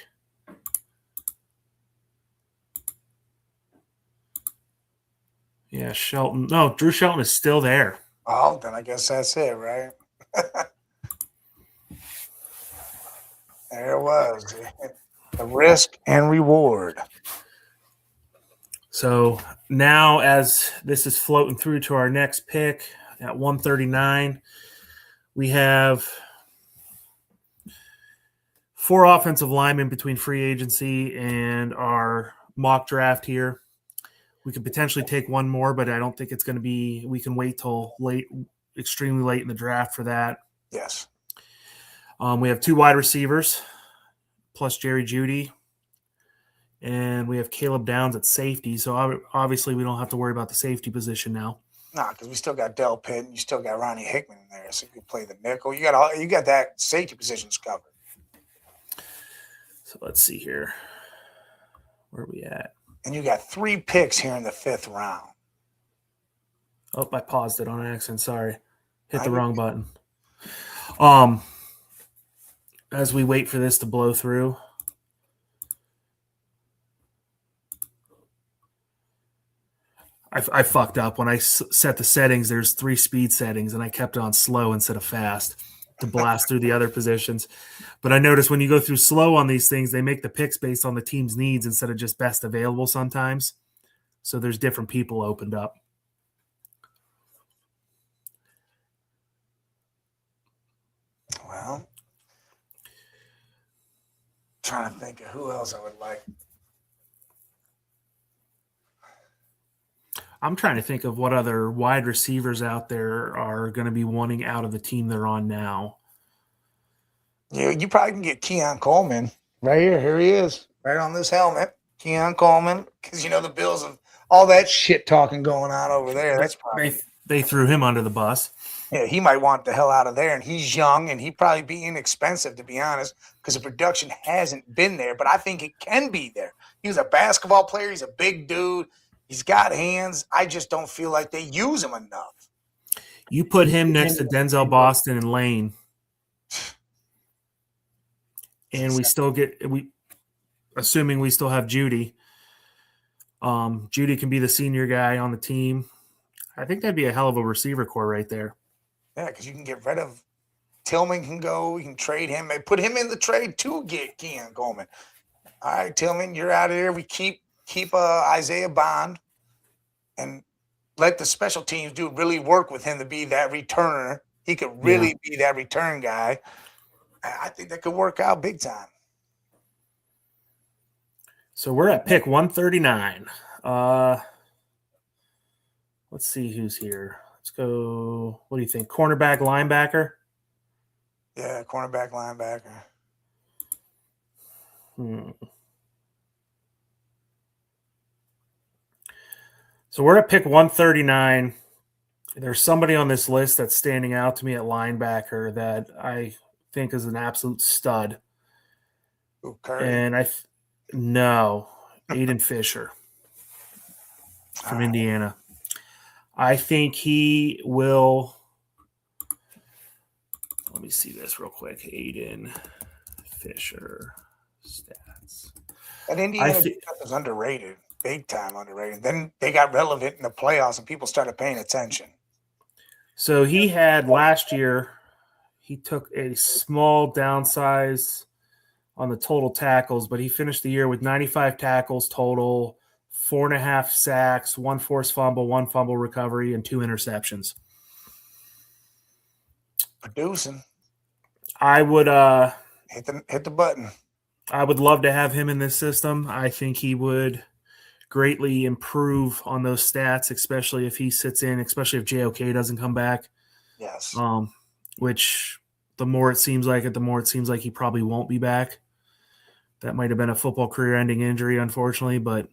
Yeah, Shelton. No, Drew Shelton is still there. Oh, then I guess that's it, right? There it was. The risk and reward. So now as this is floating through to our next pick at 139, we have 4 offensive linemen between free agency and our mock draft here. We could potentially take one more, but I don't think it's going to be – we can wait till extremely late in the draft for that. Yes. We have 2 wide receivers plus Jerry Jeudy, and we have Caleb Downs at safety. So obviously we don't have to worry about the safety position now. No, because we still got Del Pitt and you still got Ronnie Hickman in there, so you can play the nickel. You got that safety positions covered. So let's see here. Where are we at? And you got 3 picks here in the 5th round. Oh, I paused it on accident. Sorry. Hit the wrong button. As we wait for this to blow through. I fucked up when I set the settings. There's 3 speed settings, and I kept it on slow instead of fast to blast through the other positions. But I noticed when you go through slow on these things, they make the picks based on the team's needs instead of just best available sometimes. So there's different people opened up. Well, trying to think of who else I would like. I'm trying to think of what other wide receivers out there are going to be wanting out of the team they're on now. Yeah, you probably can get Keon Coleman right here. Here he is, right on this helmet. Keon Coleman, because the Bills have all that shit talking going on over there. That's probably They threw him under the bus. yeah. He might want the hell out of there, and he's young, and he'd probably be inexpensive to be honest, because the production hasn't been there. But I think it can be there. He was a basketball player. He's a big dude. He's got hands. I just don't feel like they use him enough. You put him next to Denzel Boston and Lane, and we still get assuming we still have Judy. Judy can be the senior guy on the team. I think that'd be a hell of a receiver core right there. Yeah, because you can get rid of Tillman. Can go. You can trade him. Put him in the trade to get Keon Coleman. All right, Tillman, you're out of here. We keep Isaiah Bond and let the special teams dude really work with him to be that returner. He could really be that return guy. I think that could work out big time. So we're at pick 139. Let's see who's here. Let's go. What do you think? Cornerback, linebacker? Yeah, cornerback, linebacker. So we're at pick 139. There's somebody on this list that's standing out to me at linebacker that I think is an absolute stud. Ooh, Curry. And no, Aiden Fisher from Indiana. I think he will. Let me see this real quick. Aiden Fisher stats. And Indiana is underrated, big time underrated. Then they got relevant in the playoffs and people started paying attention. So he had last year, he took a small downsize on the total tackles, but he finished the year with 95 tackles total, 4.5 sacks, 1 forced fumble, 1 fumble recovery, and 2 interceptions. Producing. I would hit the button. I would love to have him in this system. I think he would greatly improve on those stats, especially if he sits in, especially if JOK doesn't come back. Yes. Which the more it seems like he probably won't be back. That might have been a football career-ending injury, unfortunately, but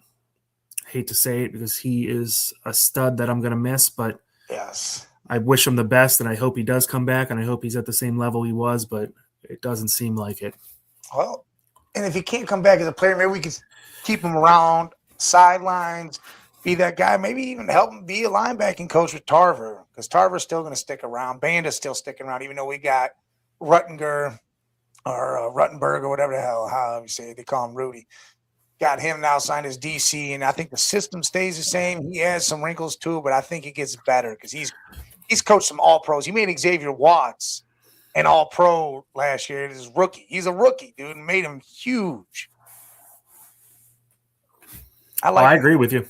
I hate to say it because he is a stud that I'm going to miss, but yes, I wish him the best, and I hope he does come back, and I hope he's at the same level he was, but it doesn't seem like it. Well, and if he can't come back as a player, maybe we could keep him around sidelines, be that guy, maybe even help him be a linebacking coach with Tarver, because Tarver's still going to stick around. Banda's still sticking around, even though we got Ruttinger or Ruttenberg or whatever the hell, how you say it. They call him Rudy. Got him now signed as DC, and I think the system stays the same. He has some wrinkles too, but I think it gets better because he's coached some All-Pros. He made Xavier Watts an All-Pro last year. He's a rookie. He's a rookie, dude, and made him huge. I agree with you.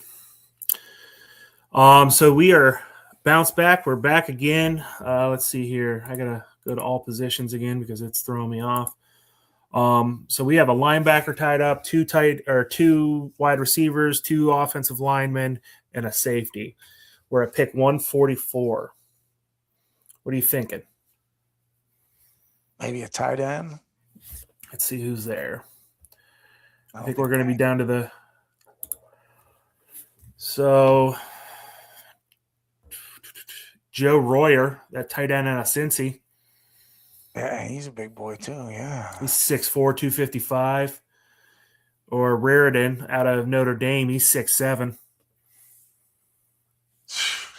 So we are bounced back. We're back again. Let's see here. I gotta go to all positions again because it's throwing me off. So we have a linebacker tied up, 2 wide receivers, 2 offensive linemen, and a safety. We're at pick 144. What are you thinking? Maybe a tight end. Let's see who's there. I think we're going to be down to the. So Joe Royer, that tight end out of Cincy. Yeah, he's a big boy too. Yeah, he's 6'4", 255. Or Raridan out of Notre Dame, he's 6'7".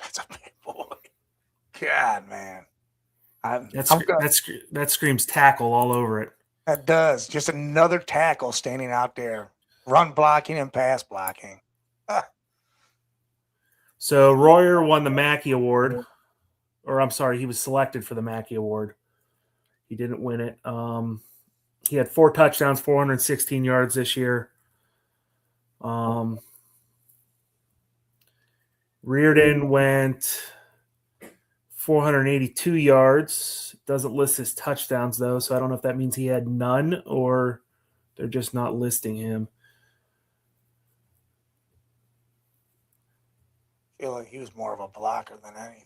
That's a big boy. God, man, that screams tackle all over it. That does. Just another tackle standing out there, run blocking and pass blocking. So Royer won the Mackey Award, or I'm sorry, he was selected for the Mackey Award. He didn't win it. He had 4 touchdowns, 416 yards this year. Reardon went 482 yards. Doesn't list his touchdowns, though, so I don't know if that means he had none or they're just not listing him. I feel like he was more of a blocker than anything.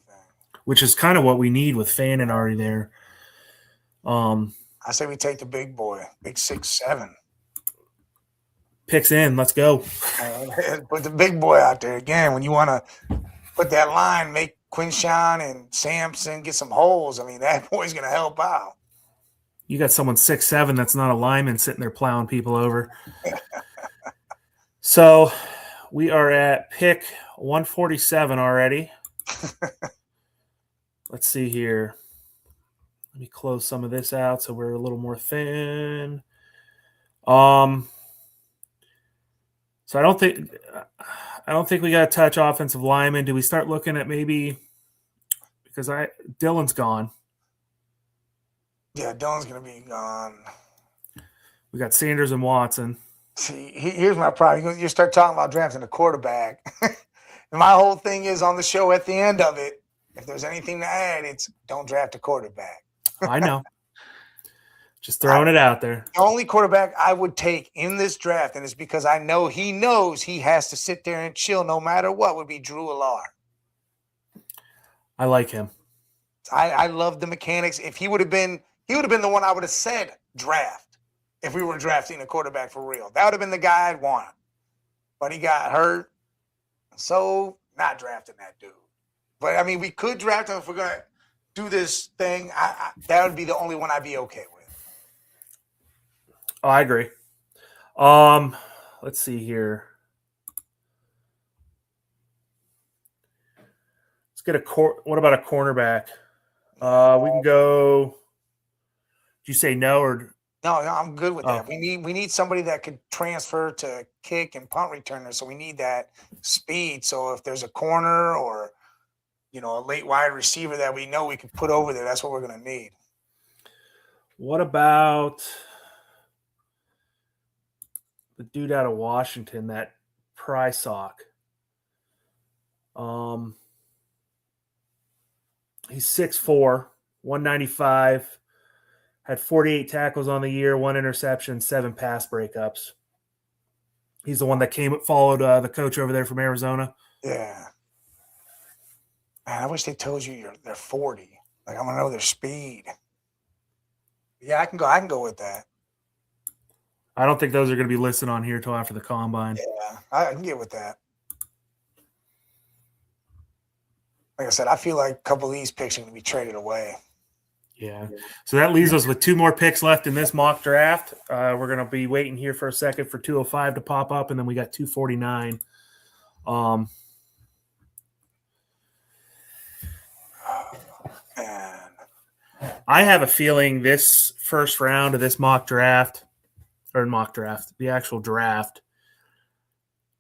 Which is kind of what we need with Fannin already there. I say we take the big boy, big 6'7". Picks in. Let's go. Put the big boy out there again. When you want to put that line, make Quinshawn and Sampson get some holes. I mean, that boy's going to help out. You got someone 6'7" that's not a lineman sitting there plowing people over. So we are at pick 147 already. Let's see here. Let me close some of this out so we're a little more thin. So I don't think we got to touch offensive linemen. Do we start looking at maybe because Dylan's gone? Yeah, Dylan's gonna be gone. We got Sanders and Watson. See, here's my problem. You start talking about drafting a quarterback, and my whole thing is on the show at the end of it. If there's anything to add, it's don't draft a quarterback. I know. Just throwing it out there. The only quarterback I would take in this draft, and it's because I know he knows he has to sit there and chill no matter what, would be Drew Allar. I like him. I love the mechanics. If he would have been the one I would have said draft if we were drafting a quarterback for real. That would have been the guy I'd want. But he got hurt, so not drafting that dude. But I mean, we could draft him if we're gonna do this thing. That would be the only one I'd be okay with. Oh, I agree. Let's see here. Let's get what about a cornerback? We can go. Did you say no or no? I'm good with that. We need somebody that could transfer to kick and punt returner. So we need that speed. So if there's a corner or a late wide receiver that we know we can put over there, that's what we're going to need. What about the dude out of Washington, that Prysock? He's 6'4", 195, had 48 tackles on the year, 1 interception, 7 pass breakups. He's the one that followed the coach over there from Arizona. Yeah. Man, I wish they told you they're 40. Like, I want to know their speed. Yeah, I can go with that. I don't think those are going to be listed on here until after the combine. Yeah, I can get with that. Like I said, I feel like a couple of these picks are going to be traded away. Yeah. So that leaves us with 2 more picks left in this mock draft. We're going to be waiting here for a second for 205 to pop up, and then we got 249. Man. I have a feeling this first round of this the actual draft,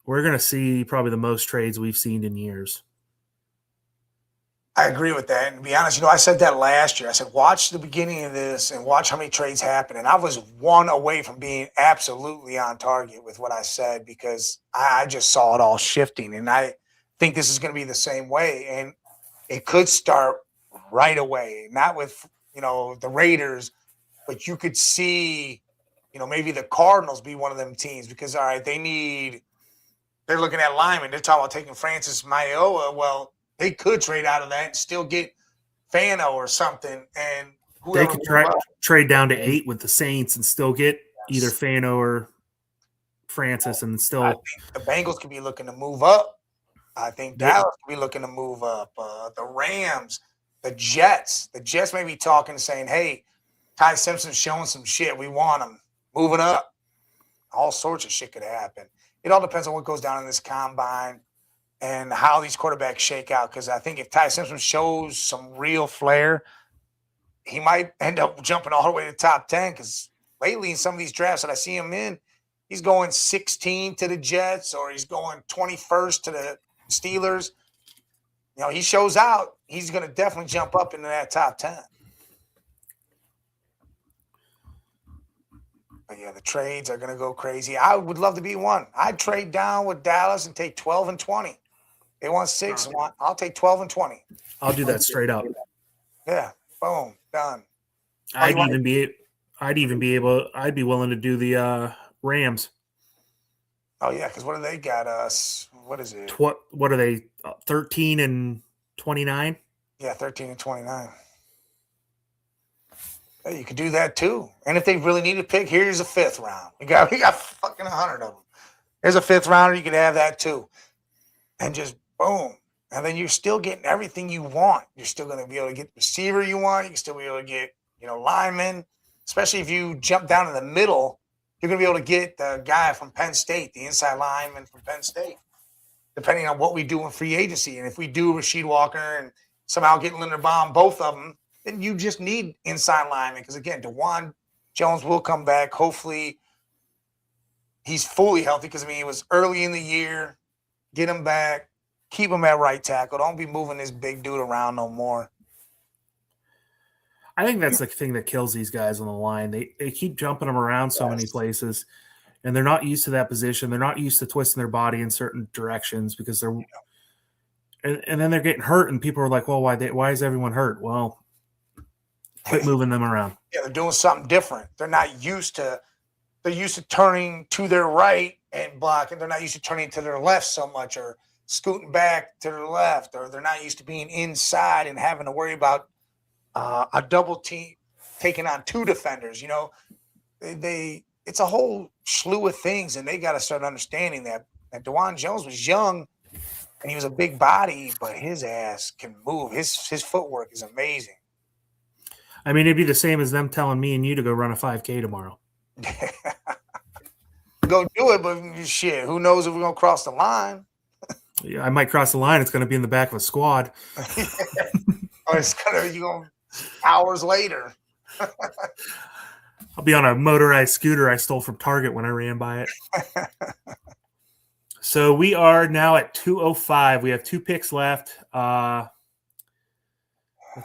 we're going to see probably the most trades we've seen in years. I agree with that. And to be honest, I said that last year. I said, watch the beginning of this and watch how many trades happen. And I was 1 away from being absolutely on target with what I said because I just saw it all shifting. And I think this is going to be the same way. And it could start right away, not with, the Raiders, but you could see, maybe the Cardinals be one of them teams because, all right, they're looking at linemen. They're talking about taking Francis Maioa. Well, they could trade out of that and still get Fano or something. And they could trade down to 8 with the Saints and still get either Fano or Francis and still. I think the Bengals could be looking to move up. I think Dallas could be looking to move up. The Rams, the Jets may be talking and saying, hey, Ty Simpson's showing some shit. We want him moving up. All sorts of shit could happen. It all depends on what goes down in this combine and how these quarterbacks shake out. Because I think if Ty Simpson shows some real flair, he might end up jumping all the way to the top 10. Because lately in some of these drafts that I see him in, he's going 16 to the Jets or he's going 21st to the Steelers. he shows out, he's going to definitely jump up into that top 10. But yeah, the trades are going to go crazy. I would love to be one. I'd trade down with Dallas and take 12 and 20. They want 6. I'll take 12 and 20. I'll do that straight up. Yeah, boom, done. I'd be willing to do the Rams. Oh yeah, because what do they got us? What is it? What are they? 13 and 29. Yeah, 13 and 29. Yeah, you could do that too. And if they really need a pick, here's a 5th round. We got fucking 100 of them. There's a 5th rounder. You could have that too, and just boom. And then you're still getting everything you want. You're still going to be able to get the receiver you want. You can still be able to get, linemen. Especially if you jump down in the middle, you're going to be able to get the guy from Penn State, the inside lineman from Penn State, depending on what we do in free agency. And if we do Rasheed Walker and somehow get Linderbaum, both of them, then you just need inside linemen. Because, again, DeJuan Jones will come back. Hopefully he's fully healthy because, it was early in the year. Get him back. Keep him at right tackle. Don't be moving this big dude around no more. I think that's the thing that kills these guys on the line. They keep jumping them around so many places, and they're not used to that position. They're not used to twisting their body in certain directions because they're and then they're getting hurt, and people are like, well, why is everyone hurt? Well, quit moving them around. Yeah, they're doing something different. They're used to turning to their right and blocking. They're not used to turning to their left so much or scooting back to their left, or they're not used to being inside and having to worry about a double team taking on 2 defenders. It's a whole slew of things, and they got to start understanding that DeJuan Jones was young and he was a big body, but his ass can move. His footwork is amazing. It'd be the same as them telling me and you to go run a 5K tomorrow. Go do it, but shit, who knows if we're going to cross the line? Yeah, I might cross the line. It's going to be in the back of a squad. Or it's going to hours later. I'll be on a motorized scooter I stole from Target when I ran by it. So we are now at 2:05. We have 2 picks left. Let's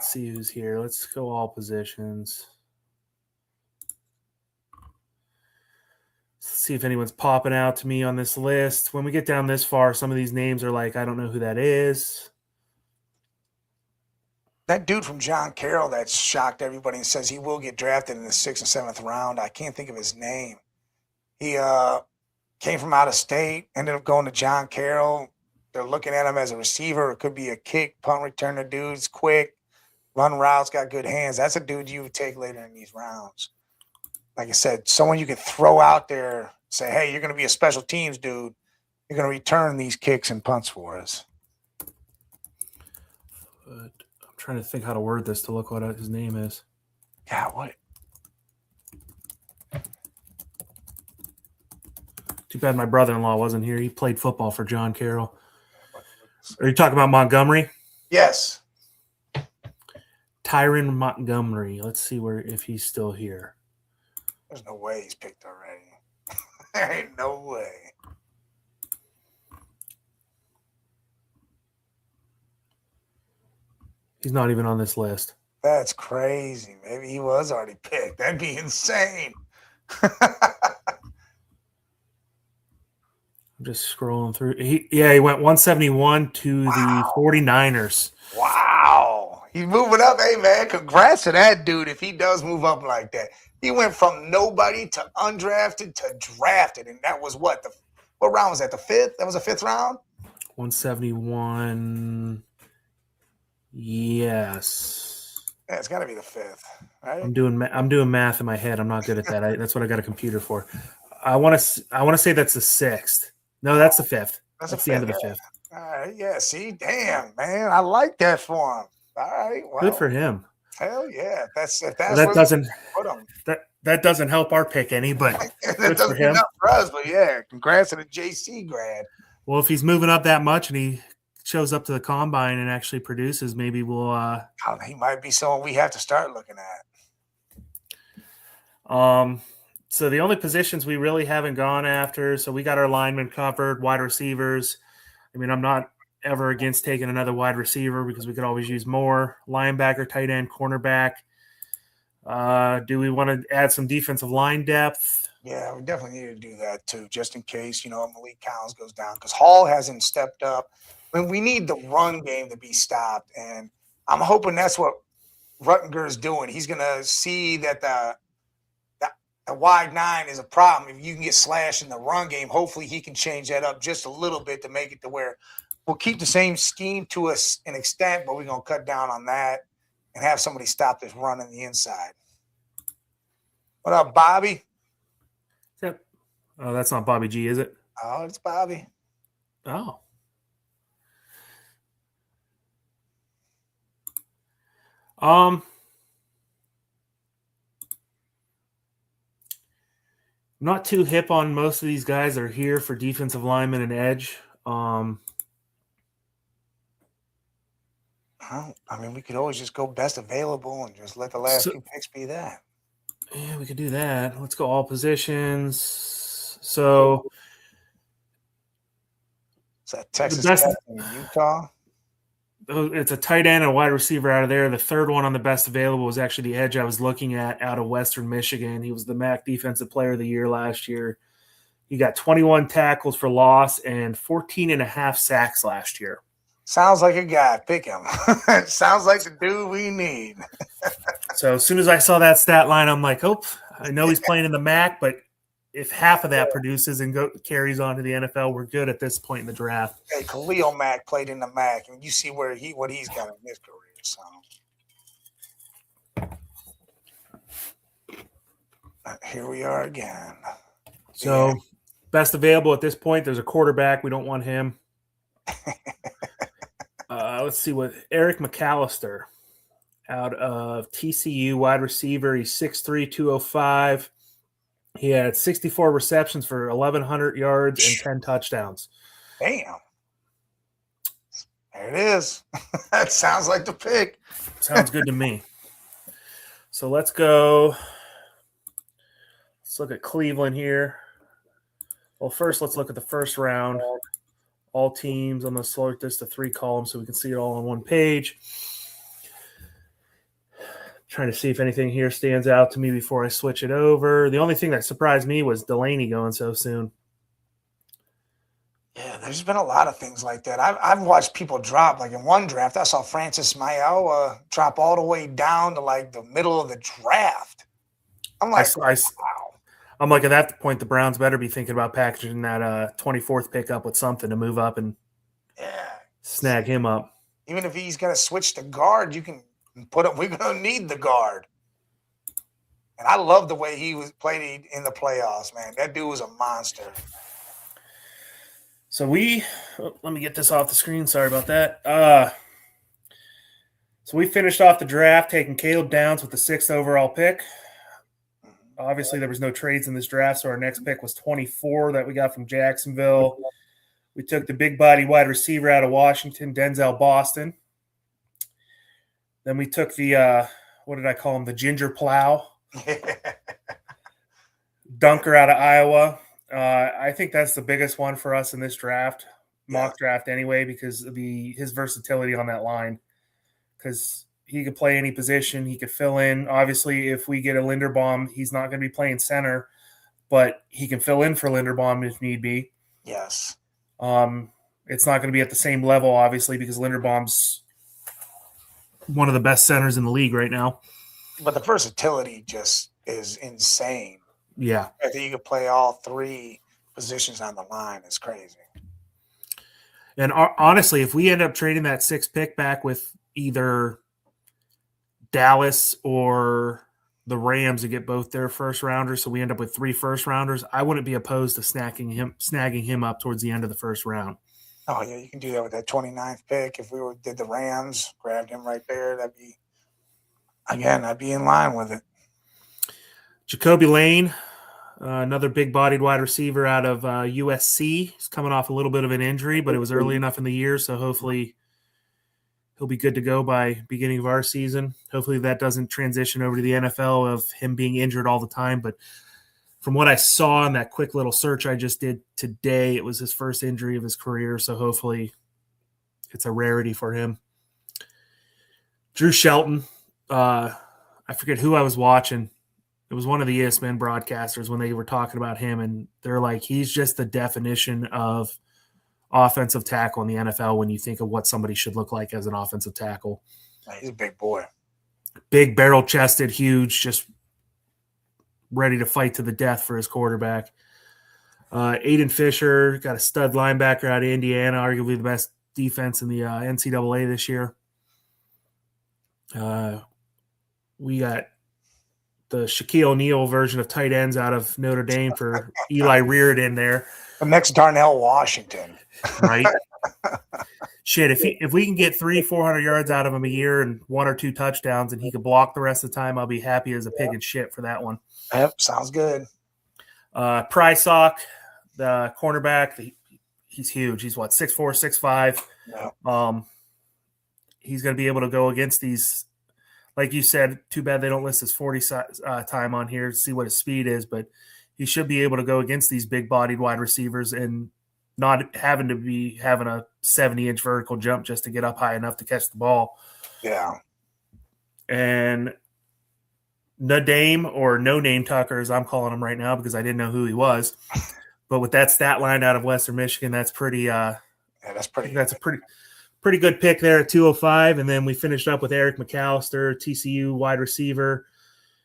see who's here. Let's go all positions. Let's see if anyone's popping out to me on this list. When we get down this far, some of these names are like, I don't know who that is. That dude from John Carroll that shocked everybody and says he will get drafted in the 6th and 7th round. I can't think of his name. He came from out of state, ended up going to John Carroll. They're looking at him as a receiver. It could be a kick, punt returner. Dude's quick, run routes, got good hands. That's a dude you would take later in these rounds. Like I said, someone you could throw out there, say, hey, you're going to be a special teams dude. You're going to return these kicks and punts for us. But I'm trying to think how to word this to look what his name is. Yeah, what? Too bad my brother-in-law wasn't here. He played football for John Carroll. Are you talking about Montgomery? Yes. Tyron Montgomery. Let's see if he's still here. There's no way he's picked already. There ain't no way. He's not even on this list. That's crazy. Maybe he was already picked. That'd be insane. I'm just scrolling through. He went 171 to the 49ers. Wow. He's moving up. Hey, man, congrats to that dude if he does move up like that. He went from nobody to undrafted to drafted, and that was what round was that? The 5th? That was a 5th round? 171. Yes. Yeah, it's got to be the 5th, right? I'm doing math in my head. I'm not good at that. That's what I got a computer for. I want to say that's the 6th. No, that's the 5th. That's the end of the 5th. All right. Yeah. See, damn, man, I like that for him. All right. Well, good for him. Hell yeah. That doesn't help our pick any, but that doesn't help for us. But yeah, congrats to the JC grad. Well, if he's moving up that much and he shows up to the combine and actually produces, maybe we'll. He might be someone we have to start looking at. So the only positions we really haven't gone after. So we got our linemen covered, wide receivers. I'm not ever against taking another wide receiver because we could always use more. Linebacker, tight end, cornerback. Do we want to add some defensive line depth? Yeah, we definitely need to do that too, just in case, Malik Collins goes down because Hall hasn't stepped up. I mean, we need the run game to be stopped, and I'm hoping that's what Ruttinger is doing. He's going to see that the wide nine is a problem. If you can get slashed in the run game, hopefully he can change that up just a little bit to make it to where we'll keep the same scheme to an extent, but we're going to cut down on that and have somebody stop this run on the inside. What up, Bobby? Yep. Oh, that's not Bobby G, is it? Oh, it's Bobby. Oh. Not too hip on most of these guys that are here for defensive lineman and edge. I mean, we could always just go best available and just let the last two picks be that. Yeah, we could do that. Let's go all positions. So is that Texas Tech and Utah? It's a tight end and a wide receiver out of there. The third one on the best available was actually the edge I was looking at out of Western Michigan. He was the MAC Defensive Player of the Year last year. He got 21 tackles for loss and 14 and a half sacks last year. Sounds like a guy. Pick him. Sounds like the dude we need. So as soon as I saw that stat line, I'm like, oh, I know he's playing in the MAC, but if half of that produces and carries on to the NFL, we're good at this point in the draft. Hey, Khalil Mack played in the MAC, and you see what he's got in his career. So here we are again. So best available at this point, there's a quarterback. We don't want him. Let's see what Eric McAllister out of TCU, wide receiver. He's 6'3", 205. He had 64 receptions for 1,100 yards and 10 touchdowns. Damn. There it is. That sounds like the pick. Sounds good to me. So let's go. Let's look at Cleveland here. Well, first, let's look at the first round. All teams. I'm going to sort this to 3 columns so we can see it all on one page. Trying to see if anything here stands out to me before I switch it over. The only thing that surprised me was Delaney going so soon. Yeah, there's been a lot of things like that. I've watched people drop. Like in one draft, I saw Francis Mayowa drop all the way down to like the middle of the draft. I'm like, wow. I'm like, at that point, the Browns better be thinking about packaging that 24th pick up with something to move up and snag him up. Even if he's going to switch to guard, you can put him. We're going to need the guard. And I love the way he was played in the playoffs, man. That dude was a monster. So let me get this off the screen. Sorry about that. So we finished off the draft taking Caleb Downs with the 6th overall pick. Obviously, there was no trades in this draft, so our next pick was 24 that we got from Jacksonville. We took the big body wide receiver out of Washington, Denzel Boston. Then we took the, what did I call him, the ginger plow. Dunker out of Iowa. I think that's the biggest one for us in this draft, mock draft anyway, because of his versatility on that line. Because he could play any position. He could fill in. Obviously, if we get a Linderbaum, he's not going to be playing center, but he can fill in for Linderbaum if need be. Yes. It's not going to be at the same level, obviously, because Linderbaum's one of the best centers in the league right now. But the versatility just is insane. Yeah. I think you could play all 3 positions on the line. It's crazy. And honestly, if we end up trading that 6th pick back with either Dallas or the Rams to get both their first rounders, so we end up with 3 first rounders, I wouldn't be opposed to snagging him up towards the end of the first round. Oh, yeah, you can do that with that 29th pick. If we did the Rams, grabbed him right there, I'd be in line with it. Jacoby Lane, another big-bodied wide receiver out of USC. He's coming off a little bit of an injury, but it was early enough in the year, so hopefully he'll be good to go by beginning of our season. Hopefully that doesn't transition over to the NFL of him being injured all the time. But from what I saw in that quick little search I just did today, it was his first injury of his career. So hopefully it's a rarity for him. Drew Shelton, I forget who I was watching. It was one of the ESPN broadcasters when they were talking about him, and they're like, he's just the definition of offensive tackle in the NFL when you think of what somebody should look like as an offensive tackle. He's a big boy. Big, barrel-chested, huge, just ready to fight to the death for his quarterback. Aiden Fisher, got a stud linebacker out of Indiana, arguably the best defense in the NCAA this year. We got the Shaquille O'Neal version of tight ends out of Notre Dame for Eli Reardon there. The next Darnell Washington. Right? Shit, if we can get 300-400 yards out of him a year and 1 or 2 touchdowns and he can block the rest of the time, I'll be happy as a pig in shit for that one. Yep, sounds good. Prysock, the cornerback, he's huge. He's what, 6'4", 6'5". Yep. He's going to be able to go against these, like you said, too bad they don't list his 40 time on here to see what his speed is, but he should be able to go against these big-bodied wide receivers and not having to be having a 70-inch vertical jump just to get up high enough to catch the ball. Yeah. And Nadame, or No Name Tucker, as I'm calling him right now because I didn't know who he was. But with that stat line out of Western Michigan, that's pretty that's a pretty good pick there at 205. And then we finished up with Eric McAllister, TCU wide receiver,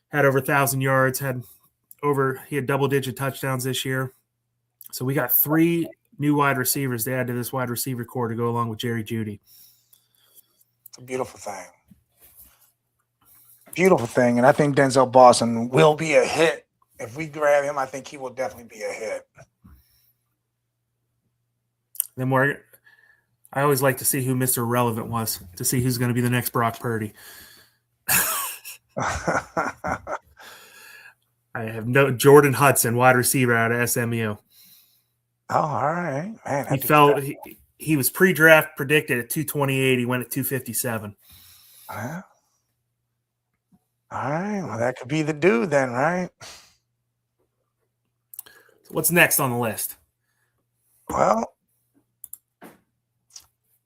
had over 1,000 yards, he had double-digit touchdowns this year. So we got 3 new wide receivers to add to this wide receiver core to go along with Jerry Jeudy. It's a beautiful thing. Beautiful thing. And I think Denzel Boston will be a hit. If we grab him, I think he will definitely be a hit. Then I always like to see who Mr. Relevant was, to see who's going to be the next Brock Purdy. I have Jordan Hudson, wide receiver out of SMU. Oh, all right. Man, he was pre-draft predicted at 228. He went at 257. All right. Well, that could be the dude then, right? So what's next on the list? Well,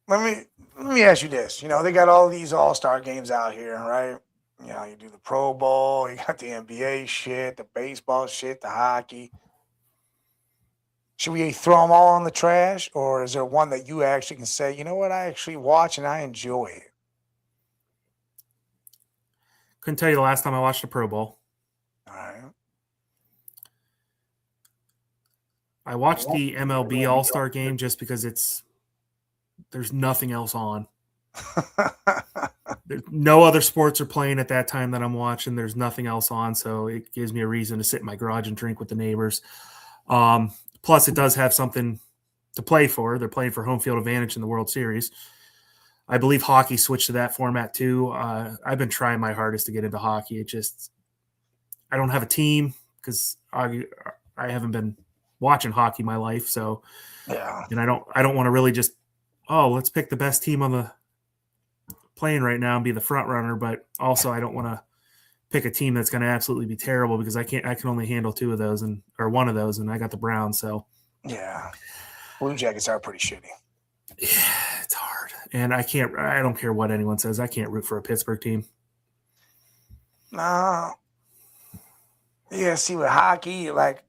let me ask you this. They got all these all-star games out here, right? You do the Pro Bowl, you got the NBA shit, the baseball shit, the hockey. Should we throw them all in the trash, or is there one that you actually can say, you know what, I actually watch and I enjoy it? Couldn't tell you the last time I watched a Pro Bowl. All right. I watched the MLB All-Star game just because there's nothing else on. No other sports are playing at that time that I'm watching. There's nothing else on, so it gives me a reason to sit in my garage and drink with the neighbors. Plus, it does have something to play for. They're playing for home field advantage in the World Series. I believe hockey switched to that format too. I've been trying my hardest to get into hockey. I don't have a team because I haven't been watching hockey my life. So, yeah. And I don't want to really just, let's pick the best team on the playing right now and be the front runner. But also, I don't want to pick a team that's going to absolutely be terrible because I can only handle 2 of those or one of those, and I got the Browns. So yeah, Blue Jackets are pretty shitty. Yeah, it's hard, and I don't care what anyone says. I can't root for a Pittsburgh team. No. Yeah, see, with hockey, like,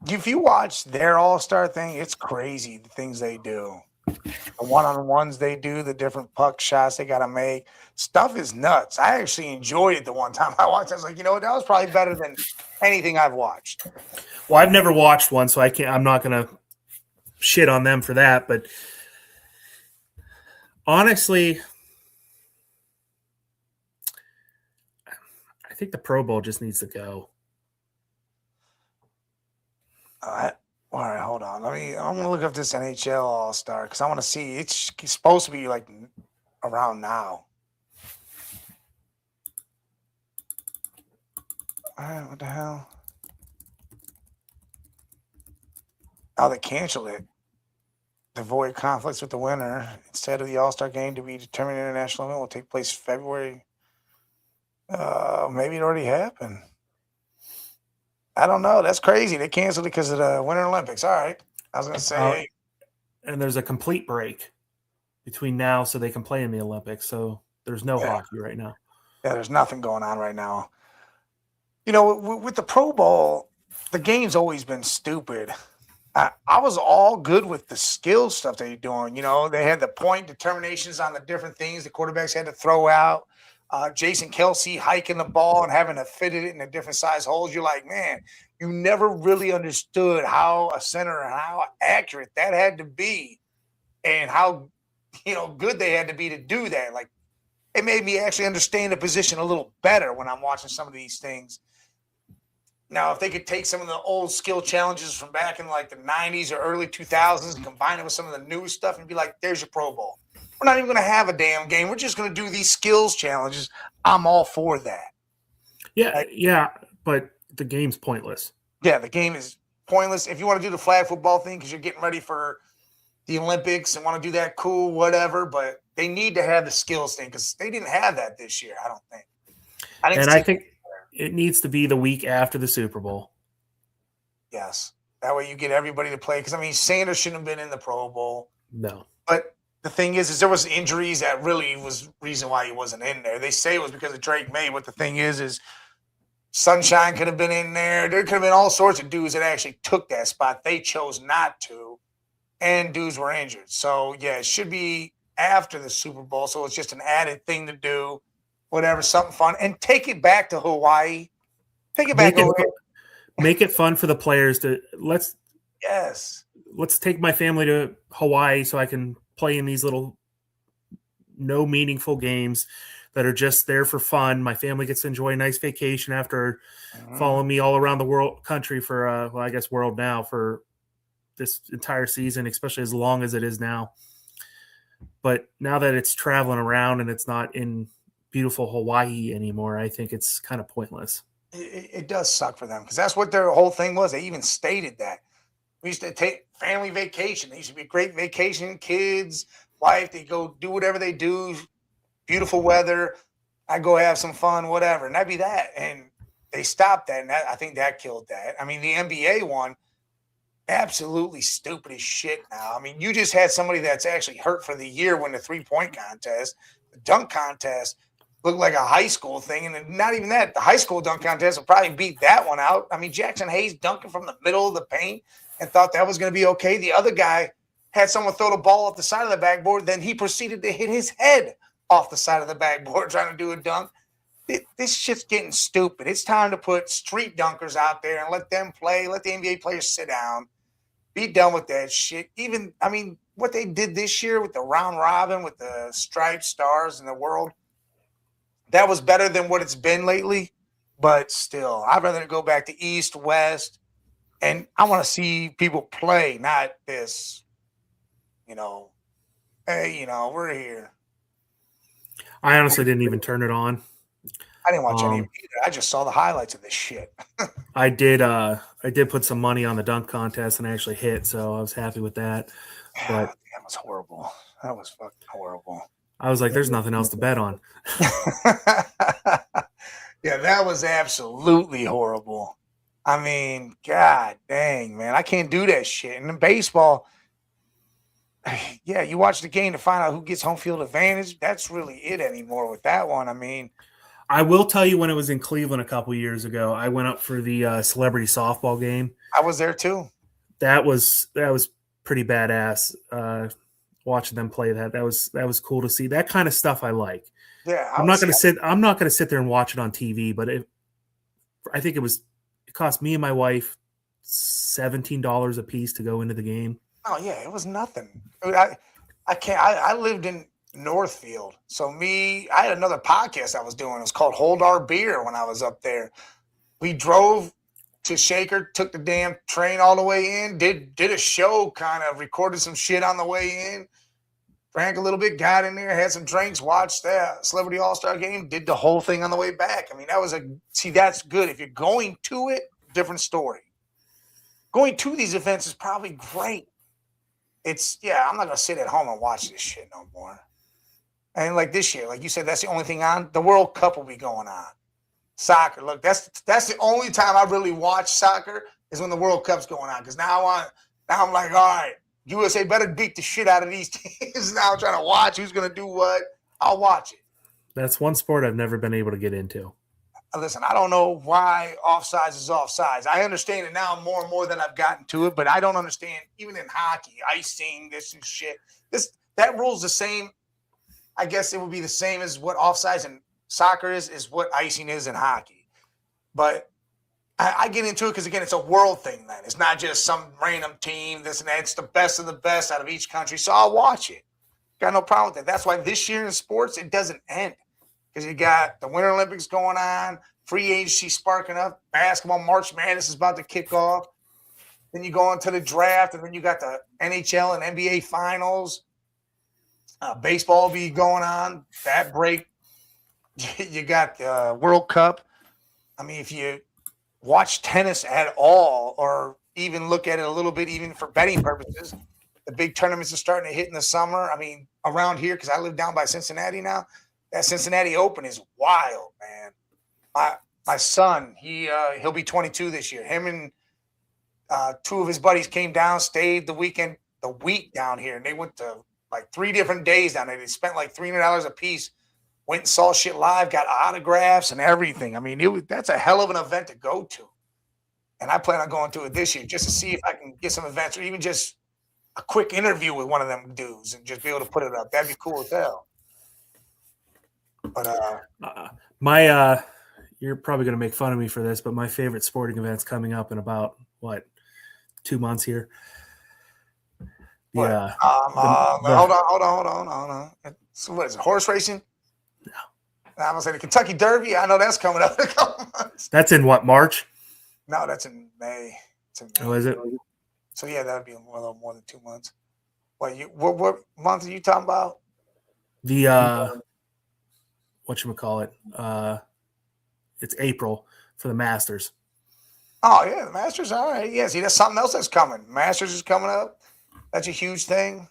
if you watch their all-star thing, it's crazy the things they do. The one-on-ones they do, the different puck shots they got to make. Stuff is nuts. I actually enjoyed it the one time I watched. I was like, that was probably better than anything I've watched. Well, I've never watched one, so I'm not going to shit on them for that. But honestly, I think the Pro Bowl just needs to go. All right, hold on. I'm gonna look up this NHL All-Star because I want to see. It's supposed to be like around now. All right, what the hell? Oh, they canceled it. To avoid conflicts with the winner, instead of the All-Star game to be determined international event will take place February. Maybe it already happened. I don't know. That's crazy. They canceled it because of the Winter Olympics. All right. I was going to say. And there's a complete break. between now so they can play in the Olympics. So there's no hockey right now. Yeah, there's nothing going on right now. You know, with the Pro Bowl, the game's always been stupid. I was all good with the skill stuff they're doing. You know, they had the point determinations on the different things the quarterbacks had to throw out. Jason Kelsey hiking the ball and having to fit it in a different size holes. You're like, man, you never really understood how a center and how accurate that had to be and how, good they had to be to do that. Like, it made me actually understand the position a little better when I'm watching some of these things. Now, if they could take some of the old skill challenges from back in like the 90s or early 2000s and combine it with some of the new stuff and be like, there's your Pro Bowl. We're not even going to have a damn game. We're just going to do these skills challenges. I'm all for that. Yeah, but the game's pointless. Yeah, the game is pointless. If you want to do the flag football thing because you're getting ready for the Olympics and want to do that, cool, whatever. But they need to have the skills thing because they didn't have that this year, I don't think. I think it needs to be the week after the Super Bowl. Yes. That way you get everybody to play. Because, I mean, Sanders shouldn't have been in the Pro Bowl. No. But the thing is there was injuries that really was reason why he wasn't in there. They say it was because of Drake May. But the thing is Sunshine could have been in there. There could have been all sorts of dudes that actually took that spot. They chose not to. And dudes were injured. So, yeah, it should be after the Super Bowl. So it's just an added thing to do. Whatever, something fun. And take it back to Hawaii. Take it back over here. Make it fun for the players to let's take my family to Hawaii so I can play in these little no meaningful games that are just there for fun. My family gets to enjoy a nice vacation after following me all around the country for I guess world now for this entire season, especially as long as it is now. But now that it's traveling around and it's not in beautiful Hawaii anymore, I think it's kind of pointless. It does suck for them because that's what their whole thing was. They even stated that. We used to take family vacation. They used to be a great vacation, kids, wife, they go do whatever they do, beautiful weather. I go have some fun, whatever. And that'd be that. And they stopped that. And I think that killed that. I mean, the NBA one, absolutely stupid as shit now. I mean, you just had somebody that's actually hurt for the year win the 3-point contest, the dunk contest. Looked like a high school thing, and not even that. The high school dunk contest will probably beat that one out. I mean, Jackson Hayes dunking from the middle of the paint and thought that was going to be okay. The other guy had someone throw the ball off the side of the backboard. Then he proceeded to hit his head off the side of the backboard trying to do a dunk. This shit's getting stupid. It's time to put street dunkers out there and let them play. Let the NBA players sit down. Be done with that shit. Even, I mean, what they did this year with the round robin, with the striped stars in the world, that was better than what it's been lately, but still, I'd rather go back to East, West, and I want to see people play, not this, hey, we're here. I honestly didn't even turn it on. I didn't watch any of it either. I just saw the highlights of this shit. I did put some money on the dunk contest and actually hit, so I was happy with that. But that was horrible. That was fucking horrible. I was like, there's nothing else to bet on. Yeah, that was absolutely horrible. I mean, god dang, man. I can't do that shit. And in baseball, yeah, you watch the game to find out who gets home field advantage. That's really it anymore with that one. I mean, I will tell you when it was in Cleveland a couple years ago, I went up for the celebrity softball game. I was there too. That was pretty badass. Watching them play that was cool to see. That kind of stuff I like. Yeah, I'm not gonna sit there and watch it on TV, but I think it cost me and my wife $17 a piece to go into the game. Oh yeah, it was nothing. I lived in Northfield, so I had another podcast I was doing. It was called Hold Our Beer when I was up there. We drove to Shaker, took the damn train all the way in, did a show, kind of recorded some shit on the way in, drank a little bit, got in there, had some drinks, watched that Celebrity All-Star game, did the whole thing on the way back. I mean, that's good. If you're going to it, different story. Going to these events is probably great. I'm not going to sit at home and watch this shit no more. And like this year, like you said, that's the only thing on. The World Cup will be going on. Soccer. Look, that's the only time I really watch soccer is when the World Cup's going on. Because now I'm like, all right, USA better beat the shit out of these teams now. I'm trying to watch who's going to do what. I'll watch it. That's one sport I've never been able to get into. Listen, I don't know why offsides is offsides. I understand it now more and more than I've gotten to it, but I don't understand, even in hockey, icing, this and shit. That rule's the same. I guess it would be the same as what offsides in soccer is what icing is in hockey. But I get into it because, again, it's a world thing then. It's not just some random team, this and that. It's the best of the best out of each country, so I'll watch it. Got no problem with that. That's why this year in sports, it doesn't end. Because you got the Winter Olympics going on, free agency sparking up, basketball, March Madness is about to kick off. Then you go into the draft, and then you got the NHL and NBA finals. Baseball will be going on. That break. You got the World Cup. I mean, if you watch tennis at all or even look at it a little bit, even for betting purposes, the big tournaments are starting to hit in the summer. I mean, around here, because I live down by Cincinnati now, that Cincinnati Open is wild, man. My son, he'll be 22 this year. Him and two of his buddies came down, stayed the week down here, and they went to like 3 different days down there. They spent like $300 a piece, went and saw shit live, got autographs and everything. I mean, that's a hell of an event to go to. And I plan on going to it this year just to see if I can get some events or even just a quick interview with one of them dudes and just be able to put it up. That'd be cool as hell. But you're probably going to make fun of me for this, but my favorite sporting event's coming up in about 2 months here. Yeah. Hold on. So what is it? Horse racing? No. I'm gonna say the Kentucky Derby. I know that's coming up in a couple months. That's in what, March? No, that's in May. Oh, is it? So yeah, that would be a little more than 2 months. What month are you talking about? The whatchamacallit? It's April for the Masters. Oh yeah, the Masters. All right. Yeah, see, that's something else that's coming. Masters is coming up. That's a huge thing.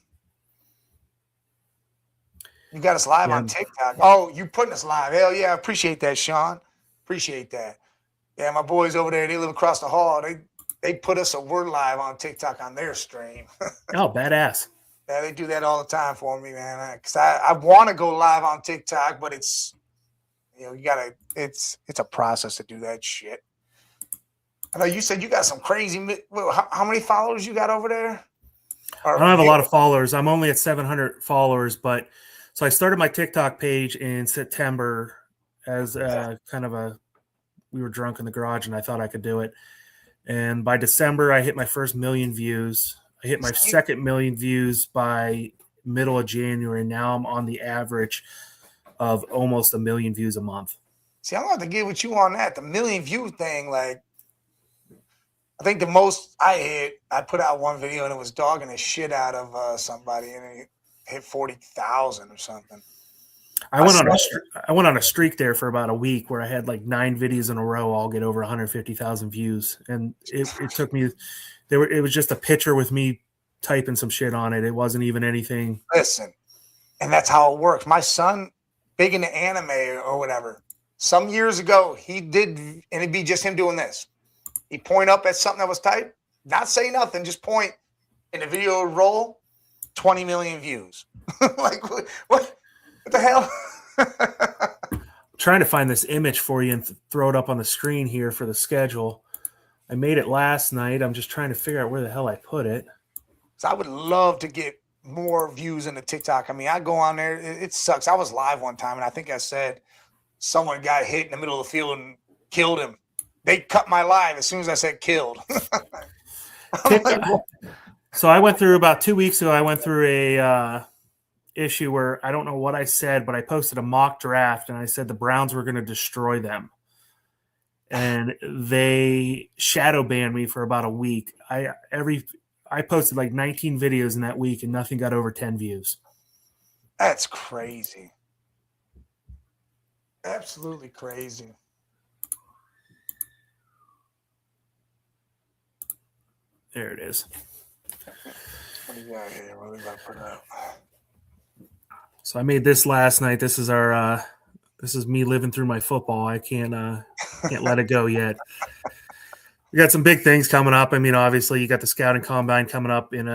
You got us live on TikTok. Oh, you putting us live. Hell yeah, I appreciate that, Sean. Appreciate that. Yeah, my boys over there, they live across the hall. They put us we're live on TikTok on their stream. Oh, badass. Yeah, they do that all the time for me, man. Because I want to go live on TikTok, but it's it's a process to do that shit. I know you said you got some crazy. How many followers you got over there? I don't have a lot of followers. I'm only at 700 followers, but so I started my TikTok page in September as we were drunk in the garage and I thought I could do it. And by December, I hit my first 1 million views. I hit my second 1 million views by middle of January. Now I'm on the average of almost 1 million views a month. See, I'm going to have to get with you on that. The 1 million view thing, like, I think the most I put out one video and it was dogging the shit out of somebody and it hit 40,000 or something. I went on a streak there for about a week where I had like 9 videos in a row all get over 150,000 views, and it took me. It was just a picture with me typing some shit on it. It wasn't even anything. Listen, and that's how it works. My son, big into anime or whatever. Some years ago, he did, and it'd be just him doing this. He'd point up at something that was typed, not say nothing, just point, and the video would roll. 20 million views. Like what the hell? I'm trying to find this image for you and throw it up on the screen here for the schedule. I made it last night. I'm just trying to figure out where the hell I put it. So I would love to get more views into TikTok. I mean, I go on there. It sucks. I was live one time, and I think I said someone got hit in the middle of the field and killed him. They cut my live as soon as I said killed. So I went through about 2 weeks ago. I went through a issue where I don't know what I said, but I posted a mock draft and I said the Browns were going to destroy them, and they shadow banned me for about a week. I posted like 19 videos in that week and nothing got over 10 views. That's crazy. Absolutely crazy. There it is. What do you got here? What are we about to put up? So I made this last night. This is this is me living through my football. I can't let it go yet. We got some big things coming up. I mean, obviously you got the scouting combine coming up in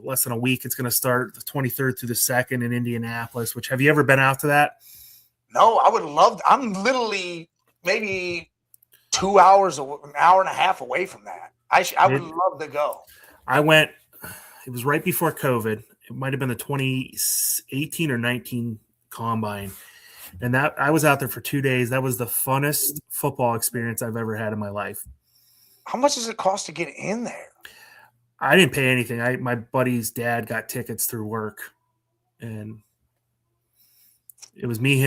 less than a week. It's going to start the 23rd through the 2nd in Indianapolis. Which, have you ever been out to that? No, I would love. I'm literally maybe 2 hours, an hour and a half away from that. I would love to go. I went. It was right before COVID. It might have been the 2018 or 19 combine, and that I was out there for 2 days. That was the funnest football experience I've ever had in my life. How much does it cost to get in there? I didn't pay anything. My buddy's dad got tickets through work, and it was me,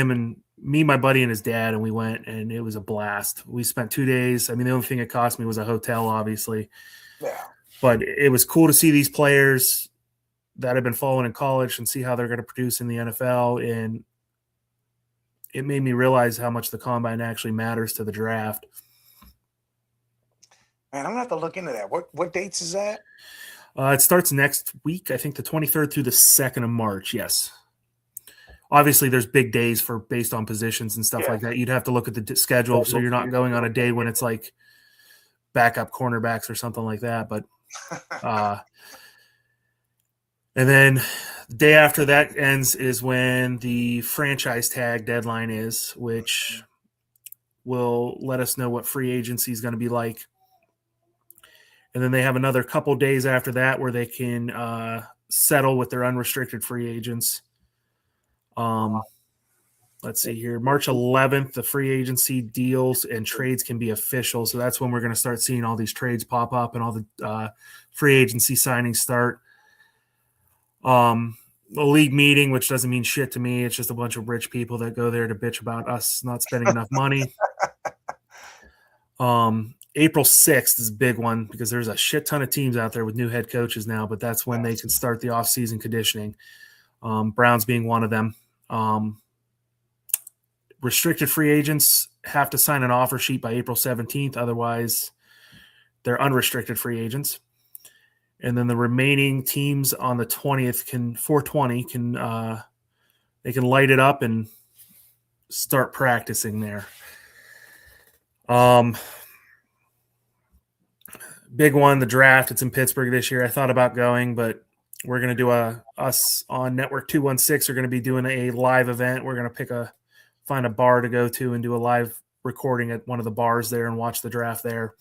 my buddy, and his dad, and we went, and it was a blast. We spent 2 days. I mean, the only thing it cost me was a hotel, obviously. Yeah. But it was cool to see these players that I've been following in college and see how they're going to produce in the NFL, and it made me realize how much the combine actually matters to the draft. Man, I'm going to have to look into that. What dates is that? It starts next week, I think the 23rd through the 2nd of March, yes. Obviously, there's big days based on positions and stuff like that. You'd have to look at the schedule, so you're not going on a day when it's like backup cornerbacks or something like that. But and then the day after that ends is when the franchise tag deadline is, which will let us know what free agency is going to be like. And then they have another couple days after that where they can settle with their unrestricted free agents. Let's see here. March 11th, the free agency deals and trades can be official. So that's when we're going to start seeing all these trades pop up and all the free agency signings start. The league meeting, which doesn't mean shit to me. It's just a bunch of rich people that go there to bitch about us not spending enough money. April 6th is a big one because there's a shit ton of teams out there with new head coaches now, but that's when they can start the off-season conditioning. Browns being one of them. Restricted free agents have to sign an offer sheet by April 17th. Otherwise, they're unrestricted free agents. And then the remaining teams on the 20th can they can light it up and start practicing there. Big one, the draft. It's in Pittsburgh this year. I thought about going, but we're going to do us on Network 216 are going to be doing a live event. We're going to find a bar to go to and do a live recording at one of the bars there and watch the draft there.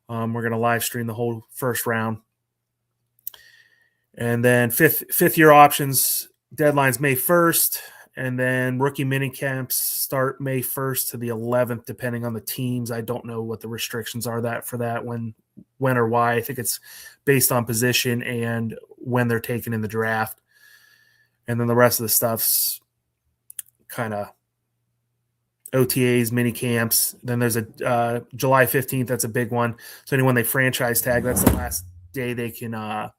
We're going to live stream the whole first round. And then fifth year options deadlines May 1st. And then rookie mini camps start May 1st to the 11th, depending on the teams. I don't know what the restrictions are when or why. I think it's based on position and when they're taken in the draft. And then the rest of the stuff's kind of OTAs, mini camps. Then there's a July 15th. That's a big one. So anyone they franchise tag, that's the last day they can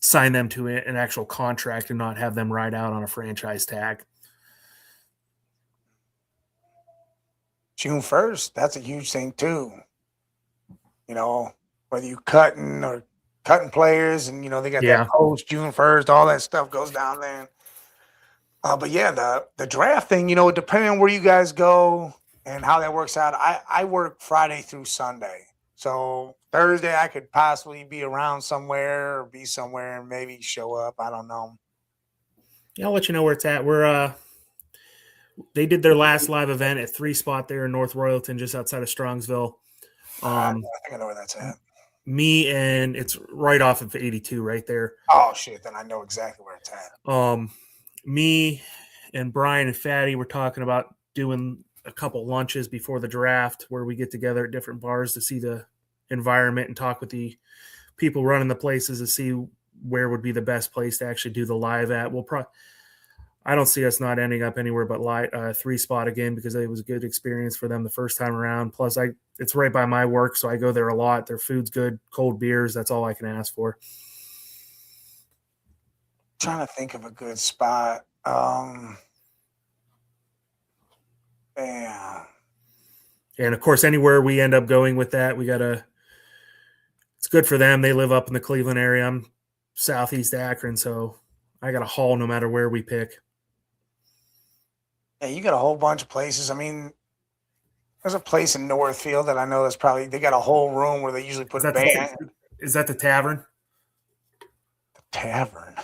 sign them to an actual contract and not have them ride out on a franchise tag. June 1st, that's a huge thing too. You know, whether you cutting players and, they got that post June 1st, all that stuff goes down there. But yeah, the draft thing, depending on where you guys go and how that works out, I work Friday through Sunday. So Thursday I could possibly be around somewhere or be somewhere and maybe show up. I don't know. Yeah, I'll let you know where it's at. They did their last live event at 3 Spot there in North Royalton, just outside of Strongsville. I think I know where that's at. And it's right off of 82 right there. Oh shit, then I know exactly where it's at. Me and Brian and Fatty were talking about doing a couple lunches before the draft where we get together at different bars to see the environment and talk with the people running the places to see where would be the best place to actually do the live at. I don't see us not ending up anywhere but 3 Spot again because it was a good experience for them the first time around. Plus, it's right by my work, so I go there a lot. Their food's good, cold beers. That's all I can ask for. Trying to think of a good spot. Yeah. And of course, anywhere we end up going with that, it's good for them. They live up in the Cleveland area. I'm Southeast Akron, so I got a haul no matter where we pick. Yeah, you got a whole bunch of places. I mean, there's a place in Northfield that I know they got a whole room where they usually put bands. Is that the tavern? Tavern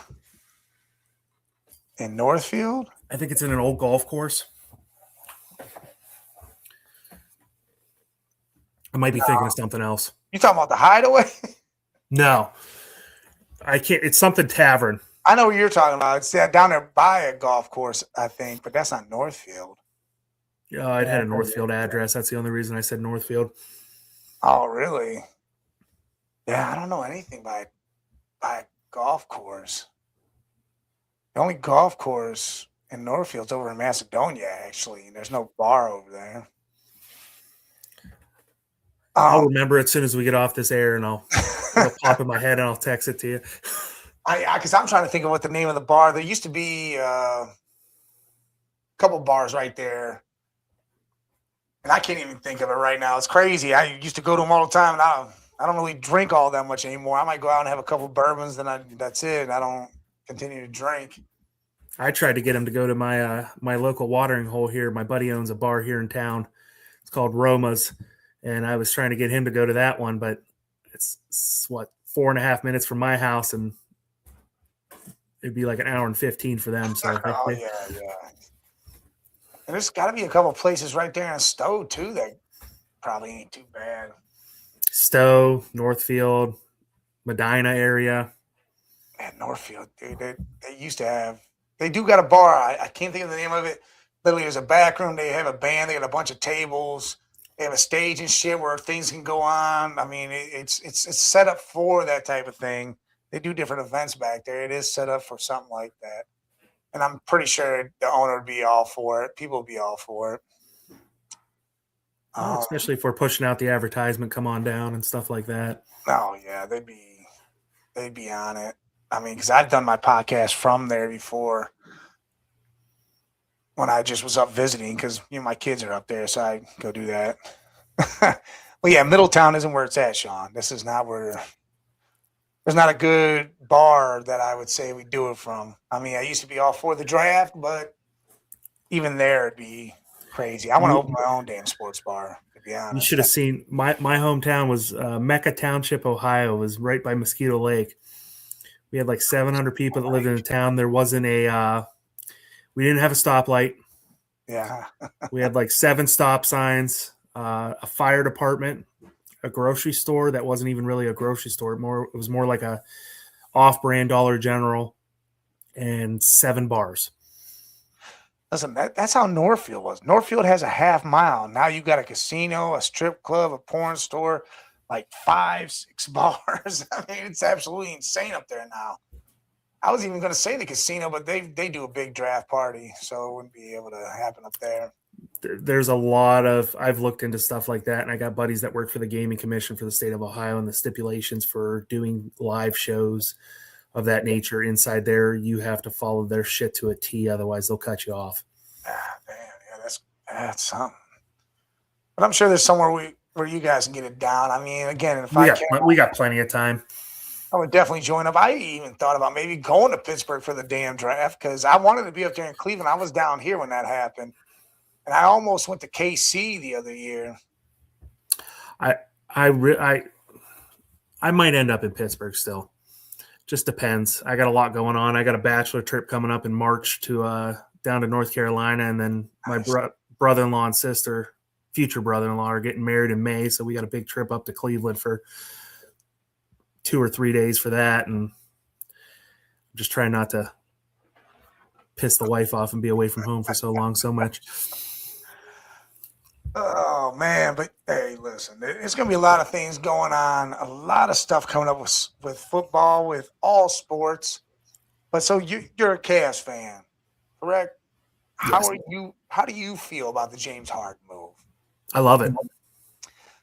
in Northfield. I think it's in an old golf course. I might be thinking of something else. You talking about the Hideaway? No, I can't. It's something tavern. I know what you're talking about. It's down there by a golf course, I think, but that's not Northfield. Yeah, it had a Northfield address. That's the only reason I said Northfield. Oh, really? Yeah, I don't know anything by a golf course. The only golf course in Northfield's over in Macedonia, actually. There's no bar over there. I'll remember it as soon as we get off this air, and it'll pop in my head, and I'll text it to you. Because I'm trying to think of what the name of the bar. There used to be a couple bars right there, and I can't even think of it right now. It's crazy. I used to go to them all the time, and I don't really drink all that much anymore. I might go out and have a couple bourbons, then that's it. I don't continue to drink. I tried to get him to go to my my local watering hole here. My buddy owns a bar here in town. It's called Roma's, and I was trying to get him to go to that one, but it's 4.5 minutes from my house, and it'd be like an hour and 15 for them. So yeah. And there's got to be a couple places right there in Stowe too that probably ain't too bad. Stowe, Northfield, Medina area. At Northfield, dude, they used to have. They do got a bar. I can't think of the name of it. Literally, there's a back room. They have a band. They got a bunch of tables. They have a stage and shit where things can go on. I mean, it's set up for that type of thing. They do different events back there. It is set up for something like that. And I'm pretty sure the owner would be all for it. People would be all for it. Especially if we're pushing out the advertisement, come on down and stuff like that. Oh yeah, they'd be on it. I mean, because I've done my podcast from there before when I just was up visiting because my kids are up there, so I go do that. Well, yeah, Middletown isn't where it's at, Sean. This is not where. There's not a good bar that I would say we do it from. I mean, I used to be all for the draft, but even there it'd be crazy. I want to open my own damn sports bar, to be honest. You should have seen my hometown was Mecca Township, Ohio. It was right by Mosquito Lake. We had like 700 people that lived in the town. There wasn't we didn't have a stoplight. Yeah. We had like 7 stop signs, a fire department, a grocery store that wasn't even really a grocery store. It was more like a off-brand Dollar General, and 7 bars. Listen, that's how Northfield was. Northfield has a half mile. Now you got a casino, a strip club, a porn store, like 5, 6 bars. I mean, it's absolutely insane up there now. I was even going to say the casino, but they do a big draft party, so it wouldn't be able to happen up there. There's a lot of, I've looked into stuff like that, and I got buddies that work for the Gaming Commission for the state of Ohio, and the stipulations for doing live shows of that nature inside there, you have to follow their shit to a T, otherwise they'll cut you off. Ah, man, yeah, that's something. But I'm sure there's somewhere where you guys can get it down. I mean, again, if we got plenty of time. I would definitely join up. I even thought about maybe going to Pittsburgh for the damn draft because I wanted to be up there in Cleveland. I was down here when that happened. And I almost went to KC the other year. I might end up in Pittsburgh still. Just depends. I got a lot going on. I got a bachelor trip coming up in March to down to North Carolina, and then my brother-in-law and sister, future brother-in-law, are getting married in May, so we got a big trip up to Cleveland for 2 or 3 days for that, and I'm just trying not to piss the wife off and be away from home for so long, so much. Oh, man. But, hey, listen, there's going to be a lot of things going on, a lot of stuff coming up with football, with all sports. But so you're a Cavs fan, correct? Yes. How do you feel about the James Harden move? I love it.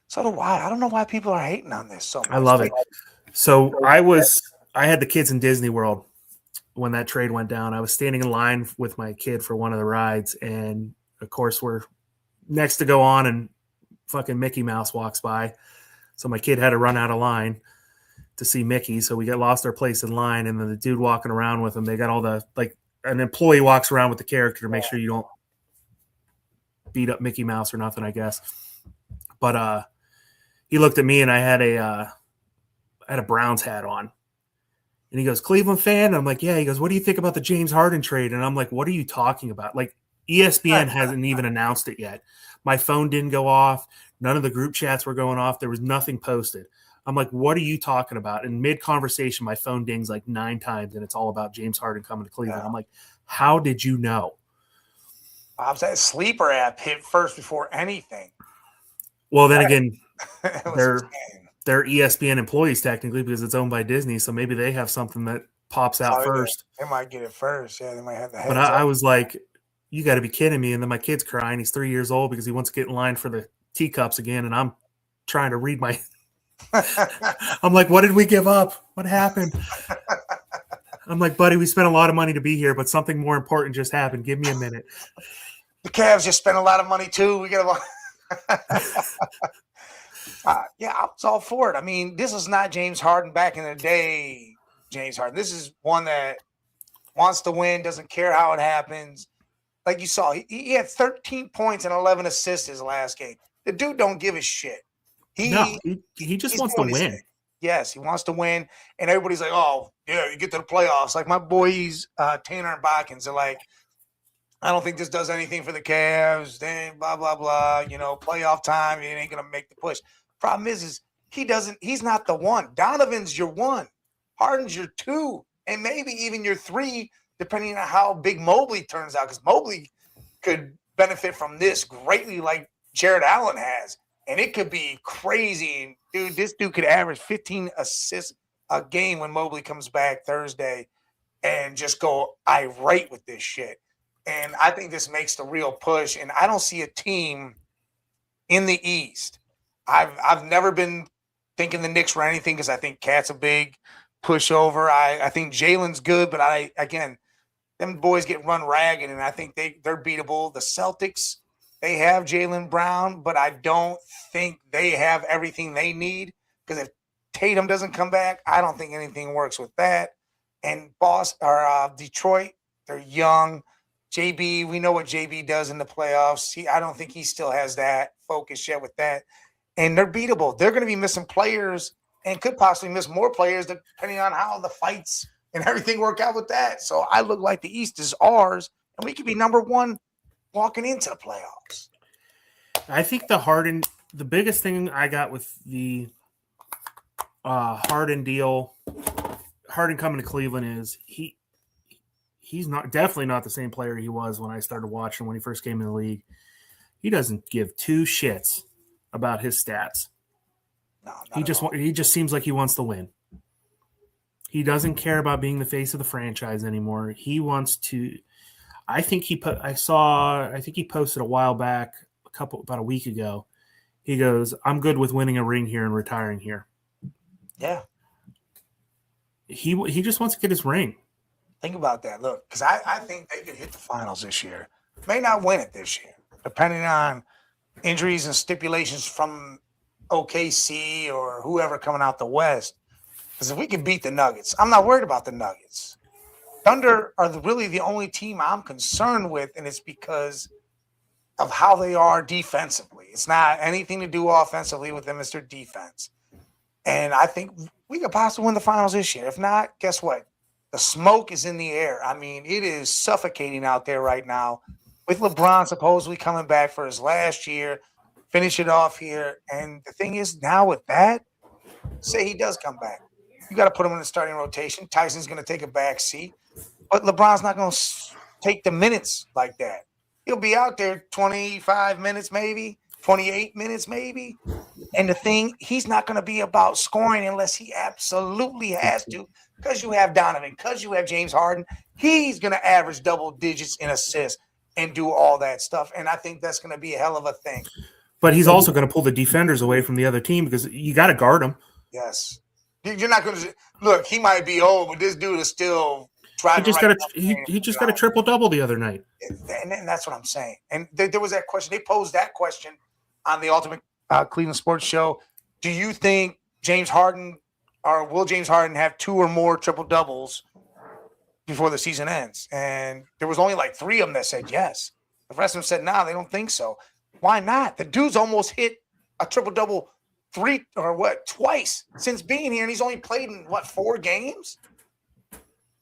So do I. I don't know why people are hating on this so much. I love it. So I had the kids in Disney World when that trade went down. I was standing in line with my kid for one of the rides, and of course we're next to go on, and fucking Mickey Mouse walks by. So my kid had to run out of line to see Mickey. So we lost our place in line, and then the dude walking around with him, they got all the, like, an employee walks around with the character to make sure you don't beat up Mickey Mouse or nothing, I guess. But he looked at me, and I had a Browns hat on. And he goes, Cleveland fan? And I'm like, yeah. He goes, what do you think about the James Harden trade? And I'm like, what are you talking about? Like, ESPN hasn't even announced it yet. My phone didn't go off. None of the group chats were going off. There was nothing posted. I'm like, what are you talking about? In mid-conversation, my phone dings like 9 times, and it's all about James Harden coming to Cleveland. Yeah. I'm like, how did you know? I was that sleeper app hit first before anything. Well, then again, It was they're insane. they're ESPN employees technically because it's owned by Disney, so maybe they have something that pops out Oh, first. They might get it first. Yeah, they might have the heads But up. I was like, you got to be kidding me. And then my kid's crying. He's 3 years old because he wants to get in line for the teacups again. And I'm trying to read my – I'm like, what did we give up? What happened? I'm like, buddy, we spent a lot of money to be here, but something more important just happened. Give me a minute. The Cavs just spent a lot of money too. We got yeah, I was all for it. I mean, this is not James Harden back in the day. James Harden. This is one that wants to win, doesn't care how it happens. Like you saw, he had 13 points and 11 assists his last game. The dude don't give a shit. He just wants to win. Yes, he wants to win. And everybody's like, oh, yeah, you get to the playoffs. Like my boys, Tanner and Botkins are like, I don't think this does anything for the Cavs. Then blah, blah, blah. You know, playoff time, it ain't going to make the push. Problem is he's not the one. Donovan's your one. Harden's your 2. And maybe even your 3, depending on how big Mobley turns out. Because Mobley could benefit from this greatly like Jared Allen has. And it could be crazy. Dude, this dude could average 15 assists a game when Mobley comes back Thursday and just go irate with this shit. And I think this makes the real push. And I don't see a team in the East. I've never been thinking the Knicks were anything because I think Cat's a big pushover. I think Jalen's good, but them boys get run ragged, and I think they're beatable. The Celtics, they have Jaylen Brown, but I don't think they have everything they need because if Tatum doesn't come back, I don't think anything works with that. And Detroit, they're young. JB, we know what JB does in the playoffs. I don't think he still has that focus yet with that. And they're beatable. They're going to be missing players and could possibly miss more players depending on how the fights and everything work out with that. So I look like the East is ours, and we could be number 1 walking into the playoffs. I think the biggest thing I got with the Harden deal, Harden coming to Cleveland is he's definitely not the same player he was when I started watching when he first came in the league. He doesn't give 2 shits about his stats. No, he just seems like he wants to win. He doesn't care about being the face of the franchise anymore. He wants to. I think he posted a while back, about a week ago. He goes, "I'm good with winning a ring here and retiring here." Yeah. He just wants to get his ring. Think about that. Look, because I think they could hit the finals this year. May not win it this year, depending on injuries and stipulations from OKC or whoever coming out the West. Because if we can beat the Nuggets, I'm not worried about the Nuggets. Thunder are really the only team I'm concerned with, and it's because of how they are defensively. It's not anything to do offensively with them. It's their defense. And I think we could possibly win the finals this year. If not, guess what? The smoke is in the air. I mean, it is suffocating out there right now with LeBron supposedly coming back for his last year, finish it off here. And the thing is, now with that, say he does come back, you got to put him in the starting rotation. Tyson's going to take a back seat. But LeBron's not going to take the minutes like that. He'll be out there 25 minutes maybe, 28 minutes maybe. And the thing, he's not going to be about scoring unless he absolutely has to, because you have Donovan, because you have James Harden. He's going to average double digits in assists and do all that stuff. And I think that's going to be a hell of a thing. But he's also going to pull the defenders away from the other team because you got to guard them. Yes. You're not going to – look, he might be old, but this dude is still trying He just got a triple-double the other night. And that's what I'm saying. And there was that question. They posed that question on the Ultimate Cleveland Sports Show. Do you think James Harden or will James Harden have 2 or more triple-doubles before the season ends? And there was only like 3 of them that said yes. The rest of them said, no, they don't think so. Why not? The dude's almost hit a triple-double twice since being here, and he's only played in, 4 games?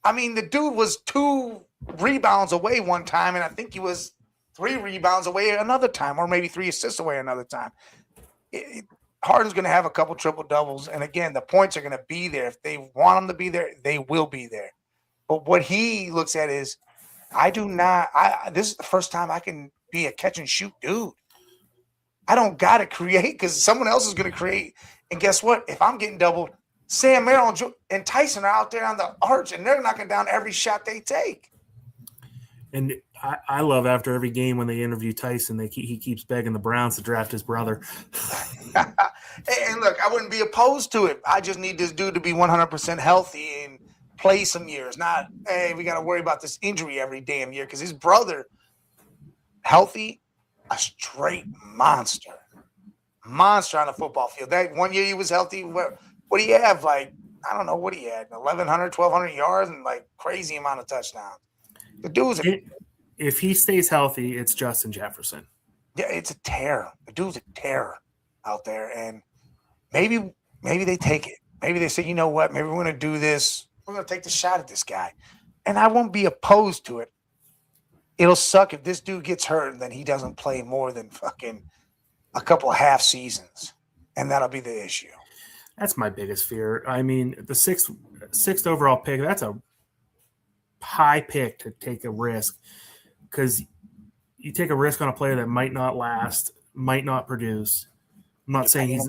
I mean, the dude was 2 rebounds away one time, and I think he was 3 rebounds away another time, or maybe 3 assists away another time. Harden's going to have a couple triple doubles, and again, the points are going to be there. If they want them to be there, they will be there. But what he looks at is, I do not. This is the first time I can be a catch and shoot dude. I don't got to create because someone else is going to create. And guess what? If I'm getting doubled, Sam Merrill and Tyson are out there on the arch, and they're knocking down every shot they take. And I love after every game when they interview Tyson, he keeps begging the Browns to draft his brother. And look, I wouldn't be opposed to it. I just need this dude to be 100% healthy and play some years. Not, hey, we got to worry about this injury every damn year because his brother, healthy, a straight monster on the football field. That one year he was healthy. What do you have? Like, I don't know what he had, 1,100, 1,200 yards and like crazy amount of touchdowns. The dude's if he stays healthy, it's Justin Jefferson. Yeah, it's a terror. The dude's a terror out there, and maybe they take it. Maybe they say, you know what? Maybe we're going to do this. We're going to take the shot at this guy, and I won't be opposed to it. It'll suck if this dude gets hurt and then he doesn't play more than fucking a couple of half seasons, and that'll be the issue. That's my biggest fear. I mean, the sixth overall pick, that's a high pick to take a risk because you take a risk on a player that might not last, might not produce. I'm not saying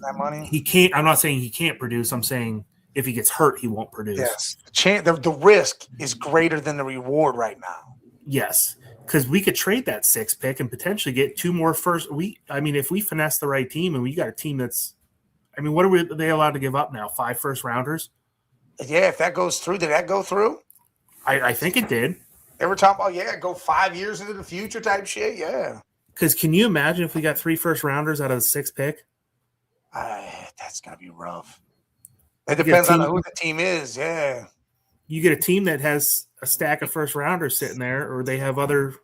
he can't. I'm not saying he can't produce. I'm saying if he gets hurt, he won't produce. Yes, the risk is greater than the reward right now. Yes, because we could trade that 6th pick and potentially get 2 more first. If we finesse the right team and we got a team that's, what are they allowed to give up now? 5 first rounders? Yeah, if that goes through, did that go through? I think it did. They were talking about, go 5 years into the future type shit. Yeah. Because can you imagine if we got 3 first rounders out of the 6th pick? That's going to be rough. It depends on who the team is. Yeah. You get a team that has a stack of first rounders sitting there, or they have other.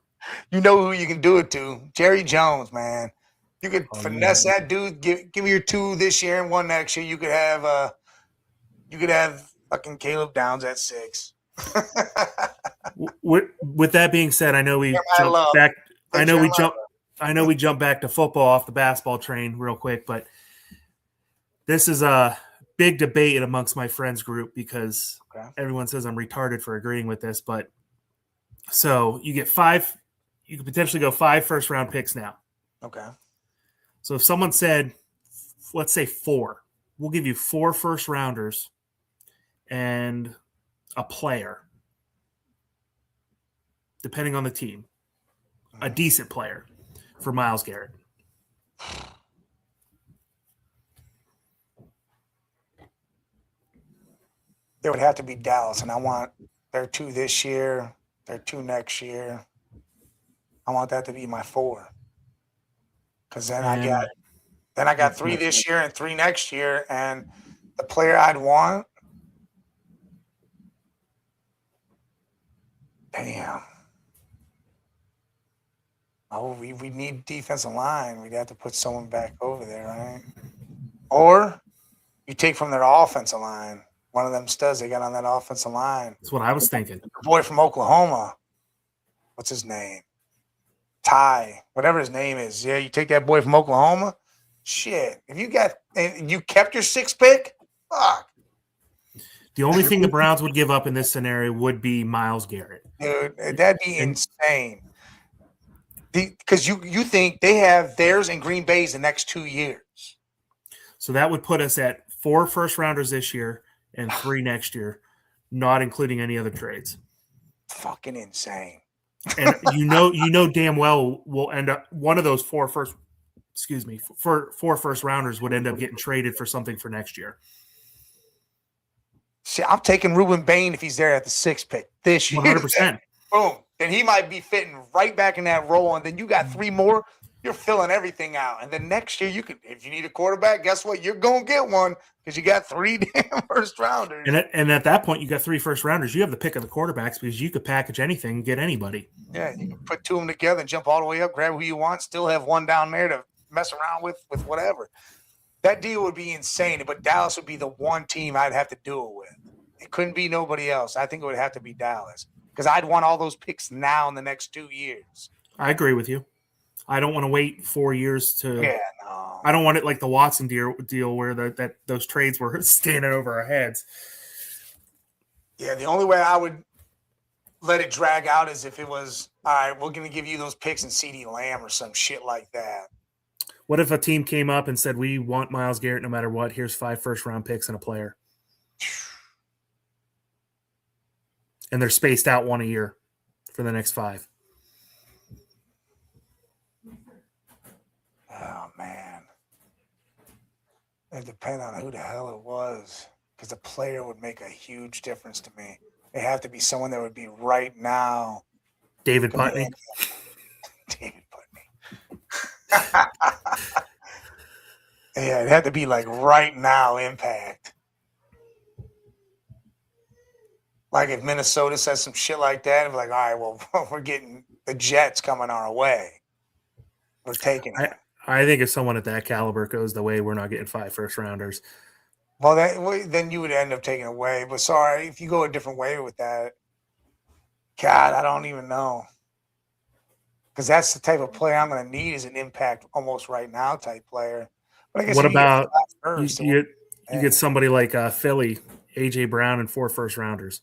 You know who you can do it to? Jerry Jones, man. You could finesse that dude. Give me your 2 this year and 1 next year. You could have fucking Caleb Downs at 6. With that being said, I know we jumped back. I know we jumped back to football off the basketball train real quick, but this is a big debate amongst my friends group because everyone says I'm retarded for agreeing with this. But so you get 5, you could potentially go 5 first round picks now. Okay. So if someone said, let's say 4, we'll give you 4 first rounders and a player, depending on the team, a decent player for Myles Garrett. It would have to be Dallas, and I want their 2 this year, their 2 next year. I want that to be my 4, because then I got 3 this year and 3 next year, and the player I'd want. Damn. Oh, we need defensive line. We'd have to put someone back over there, right? Or you take from their offensive line. One of them studs they got on that offensive line. That's what I was thinking. The boy from Oklahoma. What's his name? Ty. Whatever his name is. Yeah, you take that boy from Oklahoma. Shit. If you kept your 6th pick, fuck. The only thing the Browns would give up in this scenario would be Myles Garrett. Dude, that'd be insane. Because you think they have theirs in Green Bay's the next 2 years. So that would put us at 4 first rounders this year and 3 next year, not including any other trades. Fucking insane. And you know damn well we'll end up one of those 4 first rounders would end up getting traded for something for next year. See, I'm taking Ruben Bain if he's there at the 6th pick this year. 100%. Boom. Then he might be fitting right back in that role. And then you got 3 more. You're filling everything out. And then next year, if you need a quarterback, guess what? You're going to get one because you got 3 damn first rounders. And at that point, you got 3 first rounders. You have the pick of the quarterbacks because you could package anything and get anybody. Yeah, you can put 2 of them together and jump all the way up, grab who you want, still have 1 down there to mess around with whatever. That deal would be insane. But Dallas would be the one team I'd have to do it with. It couldn't be nobody else. I think it would have to be Dallas because I'd want all those picks now in the next 2 years. I agree with you. I don't want to wait 4 years to. Yeah, no. I don't want it like the Watson deal where that those trades were standing over our heads. Yeah, the only way I would let it drag out is if it was, all right, we're going to give you those picks and CeeDee Lamb or some shit like that. What if a team came up and said, we want Myles Garrett no matter what? Here's 5 first-round picks and a player. And they're spaced out 1 a year for the next 5. Oh, man. It depends on who the hell it was because the player would make a huge difference to me. It have to be someone that would be right now. David Putney. David Putney. Yeah, it had to be like right now impact. Like if Minnesota says some shit like that, it'd be like, all right, well, we're getting the Jets coming our way. We're taking it. I think if someone at that caliber goes the way, we're not getting 5 first-rounders. Well, then you would end up taking away. But sorry, if you go a different way with that, God, I don't even know. Because that's the type of player I'm going to need is an impact almost right now type player. But I guess What about first, you get somebody like Philly, A.J. Brown, and 4 first-rounders?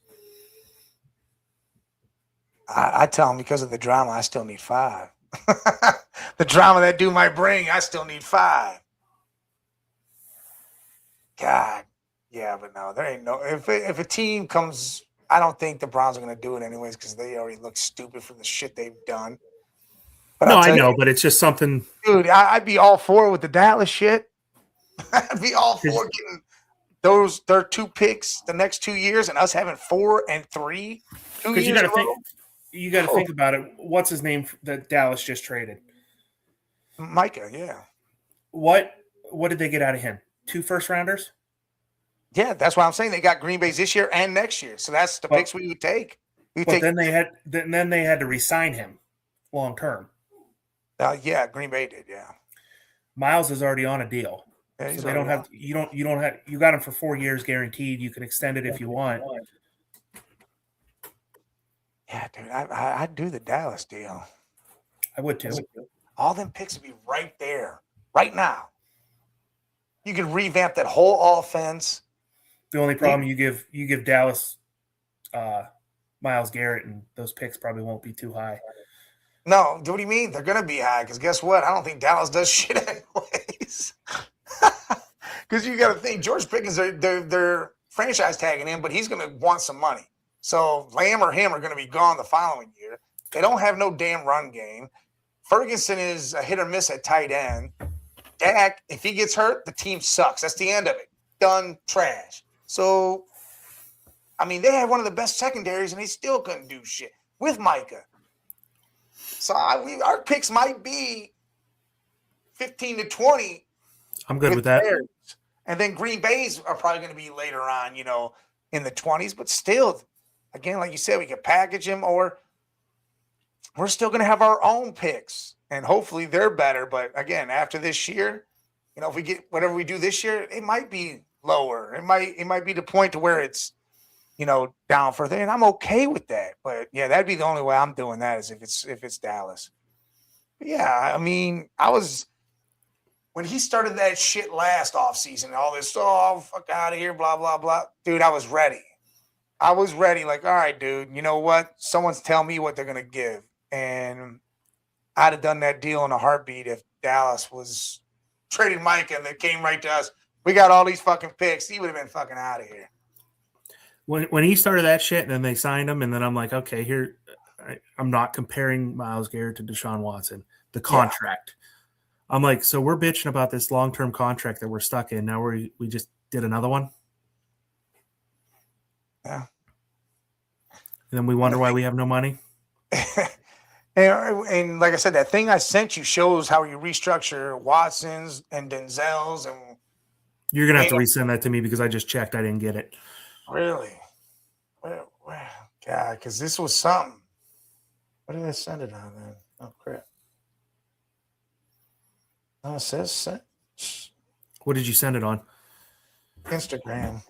I tell them because of the drama, I still need 5. The drama that dude might bring, I still need 5. God, yeah, but no, there ain't no. If a team comes, I don't think the Browns are going to do it anyways because they already look stupid for the shit they've done. But no, I know, but it's just something. Dude, I'd be all for it with the Dallas shit. I'd be all for getting their 2 picks the next 2 years and us having 4 and 3. 2 years you got to think. You got to think about it. What's his name that Dallas just traded? Micah, yeah. What did they get out of him? 2 first-rounders? Yeah, that's why I'm saying they got Green Bay's this year and next year. So that's the picks we would take. Then they had to re-sign him long term. Yeah, Green Bay did. Yeah, Myles is already on a deal, yeah, so they don't have. You got him for 4 years guaranteed. You can extend it if you want. Yeah, dude, I'd do the Dallas deal. I would too. All them picks would be right there, right now. You could revamp that whole offense. The only problem you give Dallas Myles Garrett, and those picks probably won't be too high. No, what do you mean? They're going to be high because guess what? I don't think Dallas does shit anyways. Because you got to think George Pickens, they're franchise tagging him, but he's going to want some money. So Lamb or him are going to be gone the following year. They don't have no damn run game. Ferguson is a hit or miss at tight end. Dak, if he gets hurt, the team sucks. That's the end of it. Done, trash. So, I mean, they had one of the best secondaries, and they still couldn't do shit with Micah. So our picks might be 15 to 20. I'm good with that. Players. And then Green Bay's are probably going to be later on, in the 20s. But still, again, like you said, we could package him, or we're still going to have our own picks. And hopefully they're better. But again, after this year, if we get whatever we do this year, it might be lower. It might be the point to where it's, down further. And I'm okay with that. But yeah, that'd be the only way I'm doing that is if it's Dallas. But yeah, I mean, when he started that shit last offseason, all this, fuck out of here, blah, blah, blah. Dude, I was ready. Like, all right, dude, you know what? Someone's telling me what they're going to give. And I'd have done that deal in a heartbeat if Dallas was trading Micah and they came right to us. We got all these fucking picks. He would have been fucking out of here. When he started that shit and then they signed him, and then I'm like, okay, here, I'm not comparing Myles Garrett to Deshaun Watson, the contract. Yeah. I'm like, so we're bitching about this long-term contract that we're stuck in. Now we just did another one. Yeah. And then we wonder why we have no money. And like I said, that thing I sent you shows how you restructure Watson's and Denzel's. And you're going to have to resend that to me because I just checked. I didn't get it. Really? Where? God, because this was something. What did I send it on then? Oh, crap. No, it says sent. What did you send it on? Instagram.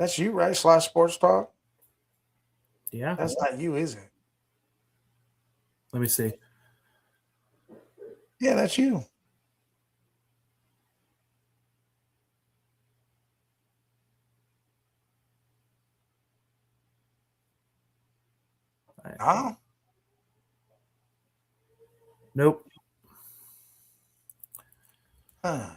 That's you, right? Slash Sports Talk. Yeah. That's not you, is it? Let me see. Yeah, that's you. Huh? Nope. Huh.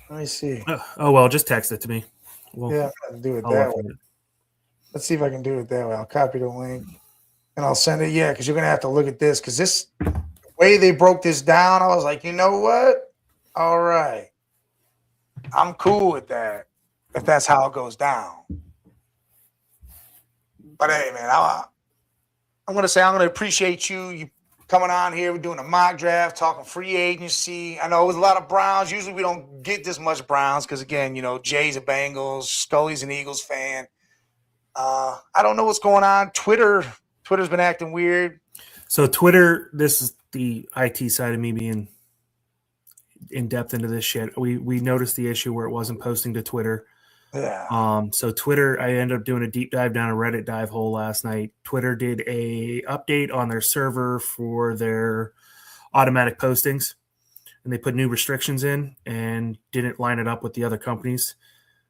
Let me see. Oh well, just text it to me. Well, Yeah, I can do it I'll that look way. at it. Let's see if I can do it that way. I'll copy the link and I'll send it. Yeah, because you're gonna have to look at this because this way they broke this down, I was like, you know what? All right. I'm cool with that if that's how it goes down. But hey, man, I'm gonna say I'm gonna appreciate you coming on here. We're doing a mock draft, talking free agency. I know it was a lot of Browns. Usually we don't get this much Browns because again, Jay's a Bengals, Scully's an Eagles fan. I don't know what's going on. Twitter's been acting weird. So Twitter, this is the IT side of me being in depth into this shit. We noticed the issue where it wasn't posting to Twitter. Yeah. So Twitter, I ended up doing a deep dive down a Reddit dive hole last night. Twitter did a update on their server for their automatic postings, and they put new restrictions in and didn't line it up with the other companies.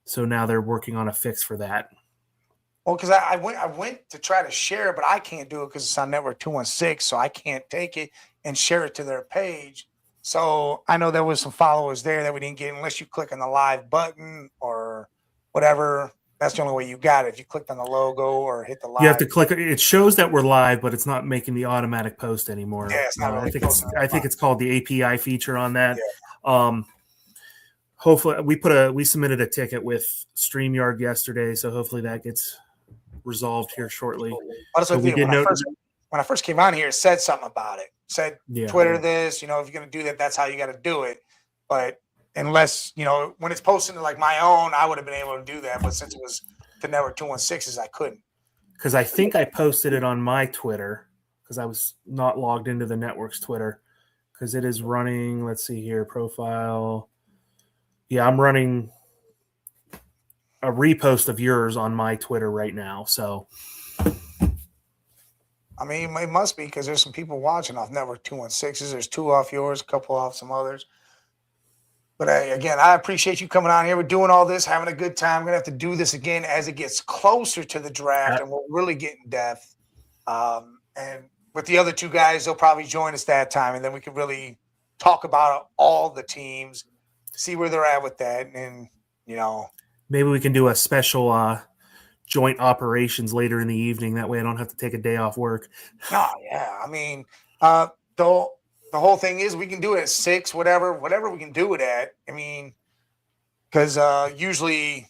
So now they're working on a fix for that. Well, because I went to try to share it, but I can't do it because it's on Network 216, so I can't take it and share it to their page. So I know there was some followers there that we didn't get unless you click on the live button or whatever. That's the only way you got it. If you clicked on the logo or hit the live. You have to click it. It shows that we're live, but it's not making the automatic post anymore. Yeah, it's not really I think it's called the API feature on that. Yeah. Hopefully we submitted a ticket with StreamYard yesterday, so hopefully that gets resolved here shortly. Honestly, when I first came on here, it said something about it. It said Twitter this, if you're gonna do that, that's how you got to do it. But unless when it's posted to like my own, I would have been able to do that. But since it was to Network 216s, I couldn't. Because I think I posted it on my Twitter because I was not logged into the network's Twitter because it is running. Let's see here, profile. Yeah, I'm running a repost of yours on my Twitter right now. So, I mean, it must be because there's some people watching off Network 216s. There's 2 off yours, a couple off some others. But again, I appreciate you coming on here. We're doing all this, having a good time. We're going to have to do this again as it gets closer to the draft, and we'll really get in depth. And with the other 2 guys, they'll probably join us that time, and then we can really talk about all the teams, see where they're at with that, and maybe we can do a special joint operations later in the evening. That way I don't have to take a day off work. Oh, yeah. I mean, the whole thing is we can do it at 6, whatever we can do it at. I mean, because usually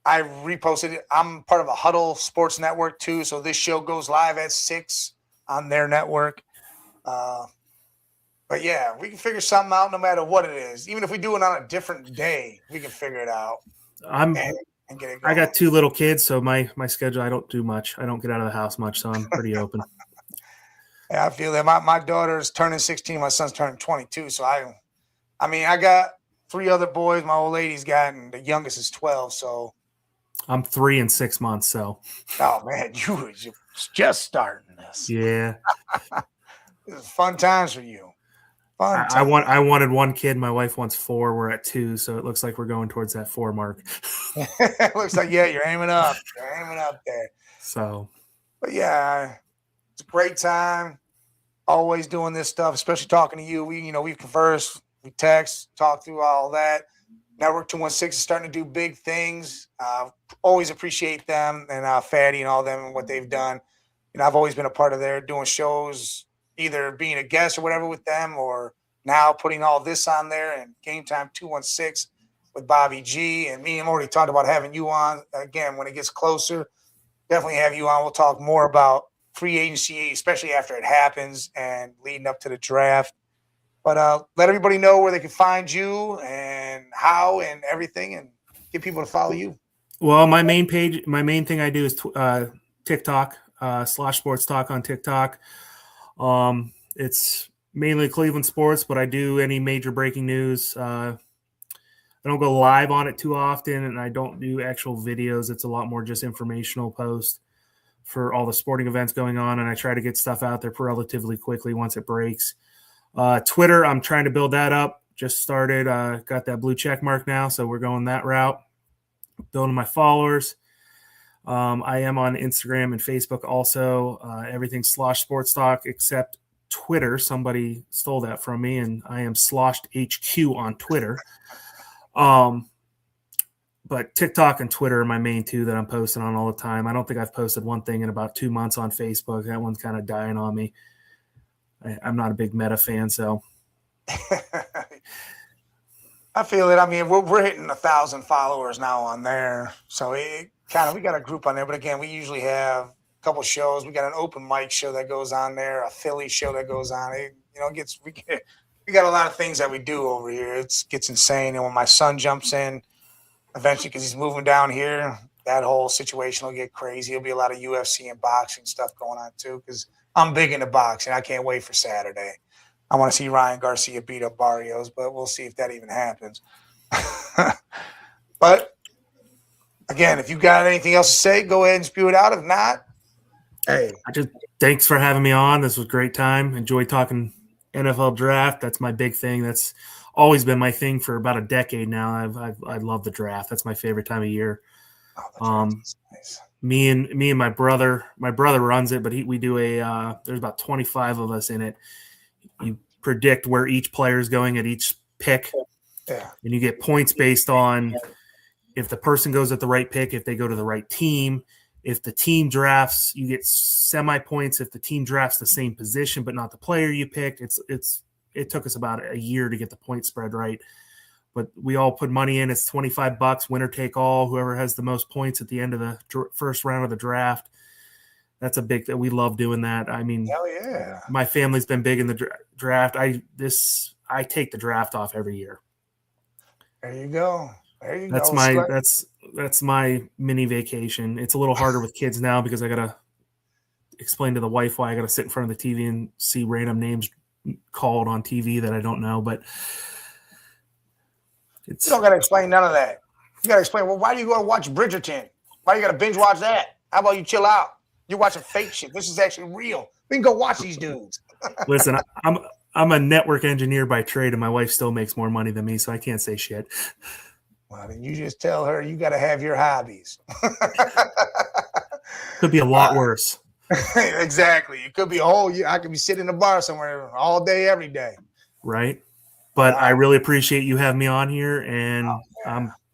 I reposted it. I'm part of a Huddle Sports Network too, so this show goes live at 6 on their network. But yeah, we can figure something out no matter what it is. Even if we do it on a different day, we can figure it out. And get it going. I got 2 little kids, so my schedule, I don't do much. I don't get out of the house much, so I'm pretty open. Yeah, I feel that my daughter's turning 16, my son's turning 22. So I got 3 other boys my old lady's got, and the youngest is 12. So I'm 3 and 6 months. So, oh man, you were just starting this. Yeah, this is fun times for you. I wanted 1 kid. My wife wants 4. We're at 2, so it looks like we're going towards that 4 mark. It looks like you're aiming up. You're aiming up there. So, but yeah. It's a great time, always doing this stuff, especially talking to you. We converse, we text, talk through all that. Network 216 is starting to do big things. Always appreciate them and Fatty and all them and what they've done. I've always been a part of their doing shows, either being a guest or whatever with them, or now putting all this on there and Game Time 216 with Bobby G and me. I'm already talked about having you on again when it gets closer. Definitely have you on. We'll talk more about free agency, especially after it happens and leading up to the draft. But let everybody know where they can find you and how and everything, and get people to follow you. Well, my main thing I do is TikTok, /Sports Talk on TikTok. It's mainly Cleveland sports, but I do any major breaking news. I don't go live on it too often, and I don't do actual videos. It's a lot more just informational posts for all the sporting events going on, and I try to get stuff out there relatively quickly once it breaks. Twitter, I'm trying to build that up. Just started, got that blue check mark now, so we're going that route, building my followers. I am on Instagram and Facebook also. Everything's Slosh Sports Talk except Twitter. Somebody stole that from me, and I am Sloshed HQ on Twitter. But TikTok and Twitter are my main two that I'm posting on all the time. I don't think I've posted one thing in about 2 months on Facebook. That one's kind of dying on me. I'm not a big Meta fan, so. I feel it. I mean, we're hitting 1,000 followers now on there. So we got a group on there. But again, we usually have a couple shows. We got an open mic show that goes on there, a Philly show that goes on. We got a lot of things that we do over here. It gets insane. And when my son jumps in, eventually, because he's moving down here, that whole situation will get crazy. There'll be a lot of UFC and boxing stuff going on too, because I'm big into boxing. I can't wait for Saturday. I want to see Ryan Garcia beat up Barrios, but we'll see if that even happens. But again, if you got anything else to say, go ahead and spew it out. If not, hey. Thanks for having me on. This was a great time. Enjoyed talking NFL draft. That's my big thing. That's always been my thing for about a decade now. I love the draft. That's my favorite time of year. Nice. Me and my brother runs it, but we do there's about 25 of us in it. You predict where each player is going at each pick. Yeah. And you get points based on if the person goes at the right pick, if they go to the right team. If the team drafts, you get semi points. If the team drafts the same position but not the player you picked, it took us about a year to get the point spread right. But we all put money in. It's $25, winner take all. Whoever has the most points at the end of the first round of the draft. That's a big that we love doing that. I mean, hell yeah. My family's been big in the draft. I take the draft off every year. There you go. That's my mini vacation. It's a little harder with kids now because I gotta explain to the wife why I gotta sit in front of the TV and see random names called on TV that I don't know. But you don't gotta explain none of that. You gotta explain, well, why do you go to watch Bridgerton? Why you gotta binge watch that? How about you chill out? You're watching fake shit. This is actually real. We can go watch these dudes. Listen, I'm a network engineer by trade, and my wife still makes more money than me, so I can't say shit. Well, then you just tell her you got to have your hobbies. Could be a lot worse. Exactly. It could be a whole year. I could be sitting in a bar somewhere all day, every day. Right. But I really appreciate you having me on here, and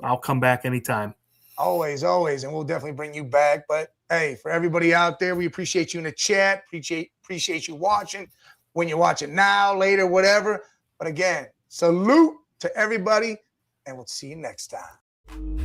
I'll come back anytime. Always. And we'll definitely bring you back. But hey, for everybody out there, we appreciate you in the chat. Appreciate you watching. When you're watching now, later, whatever. But again, salute to everybody, and we'll see you next time.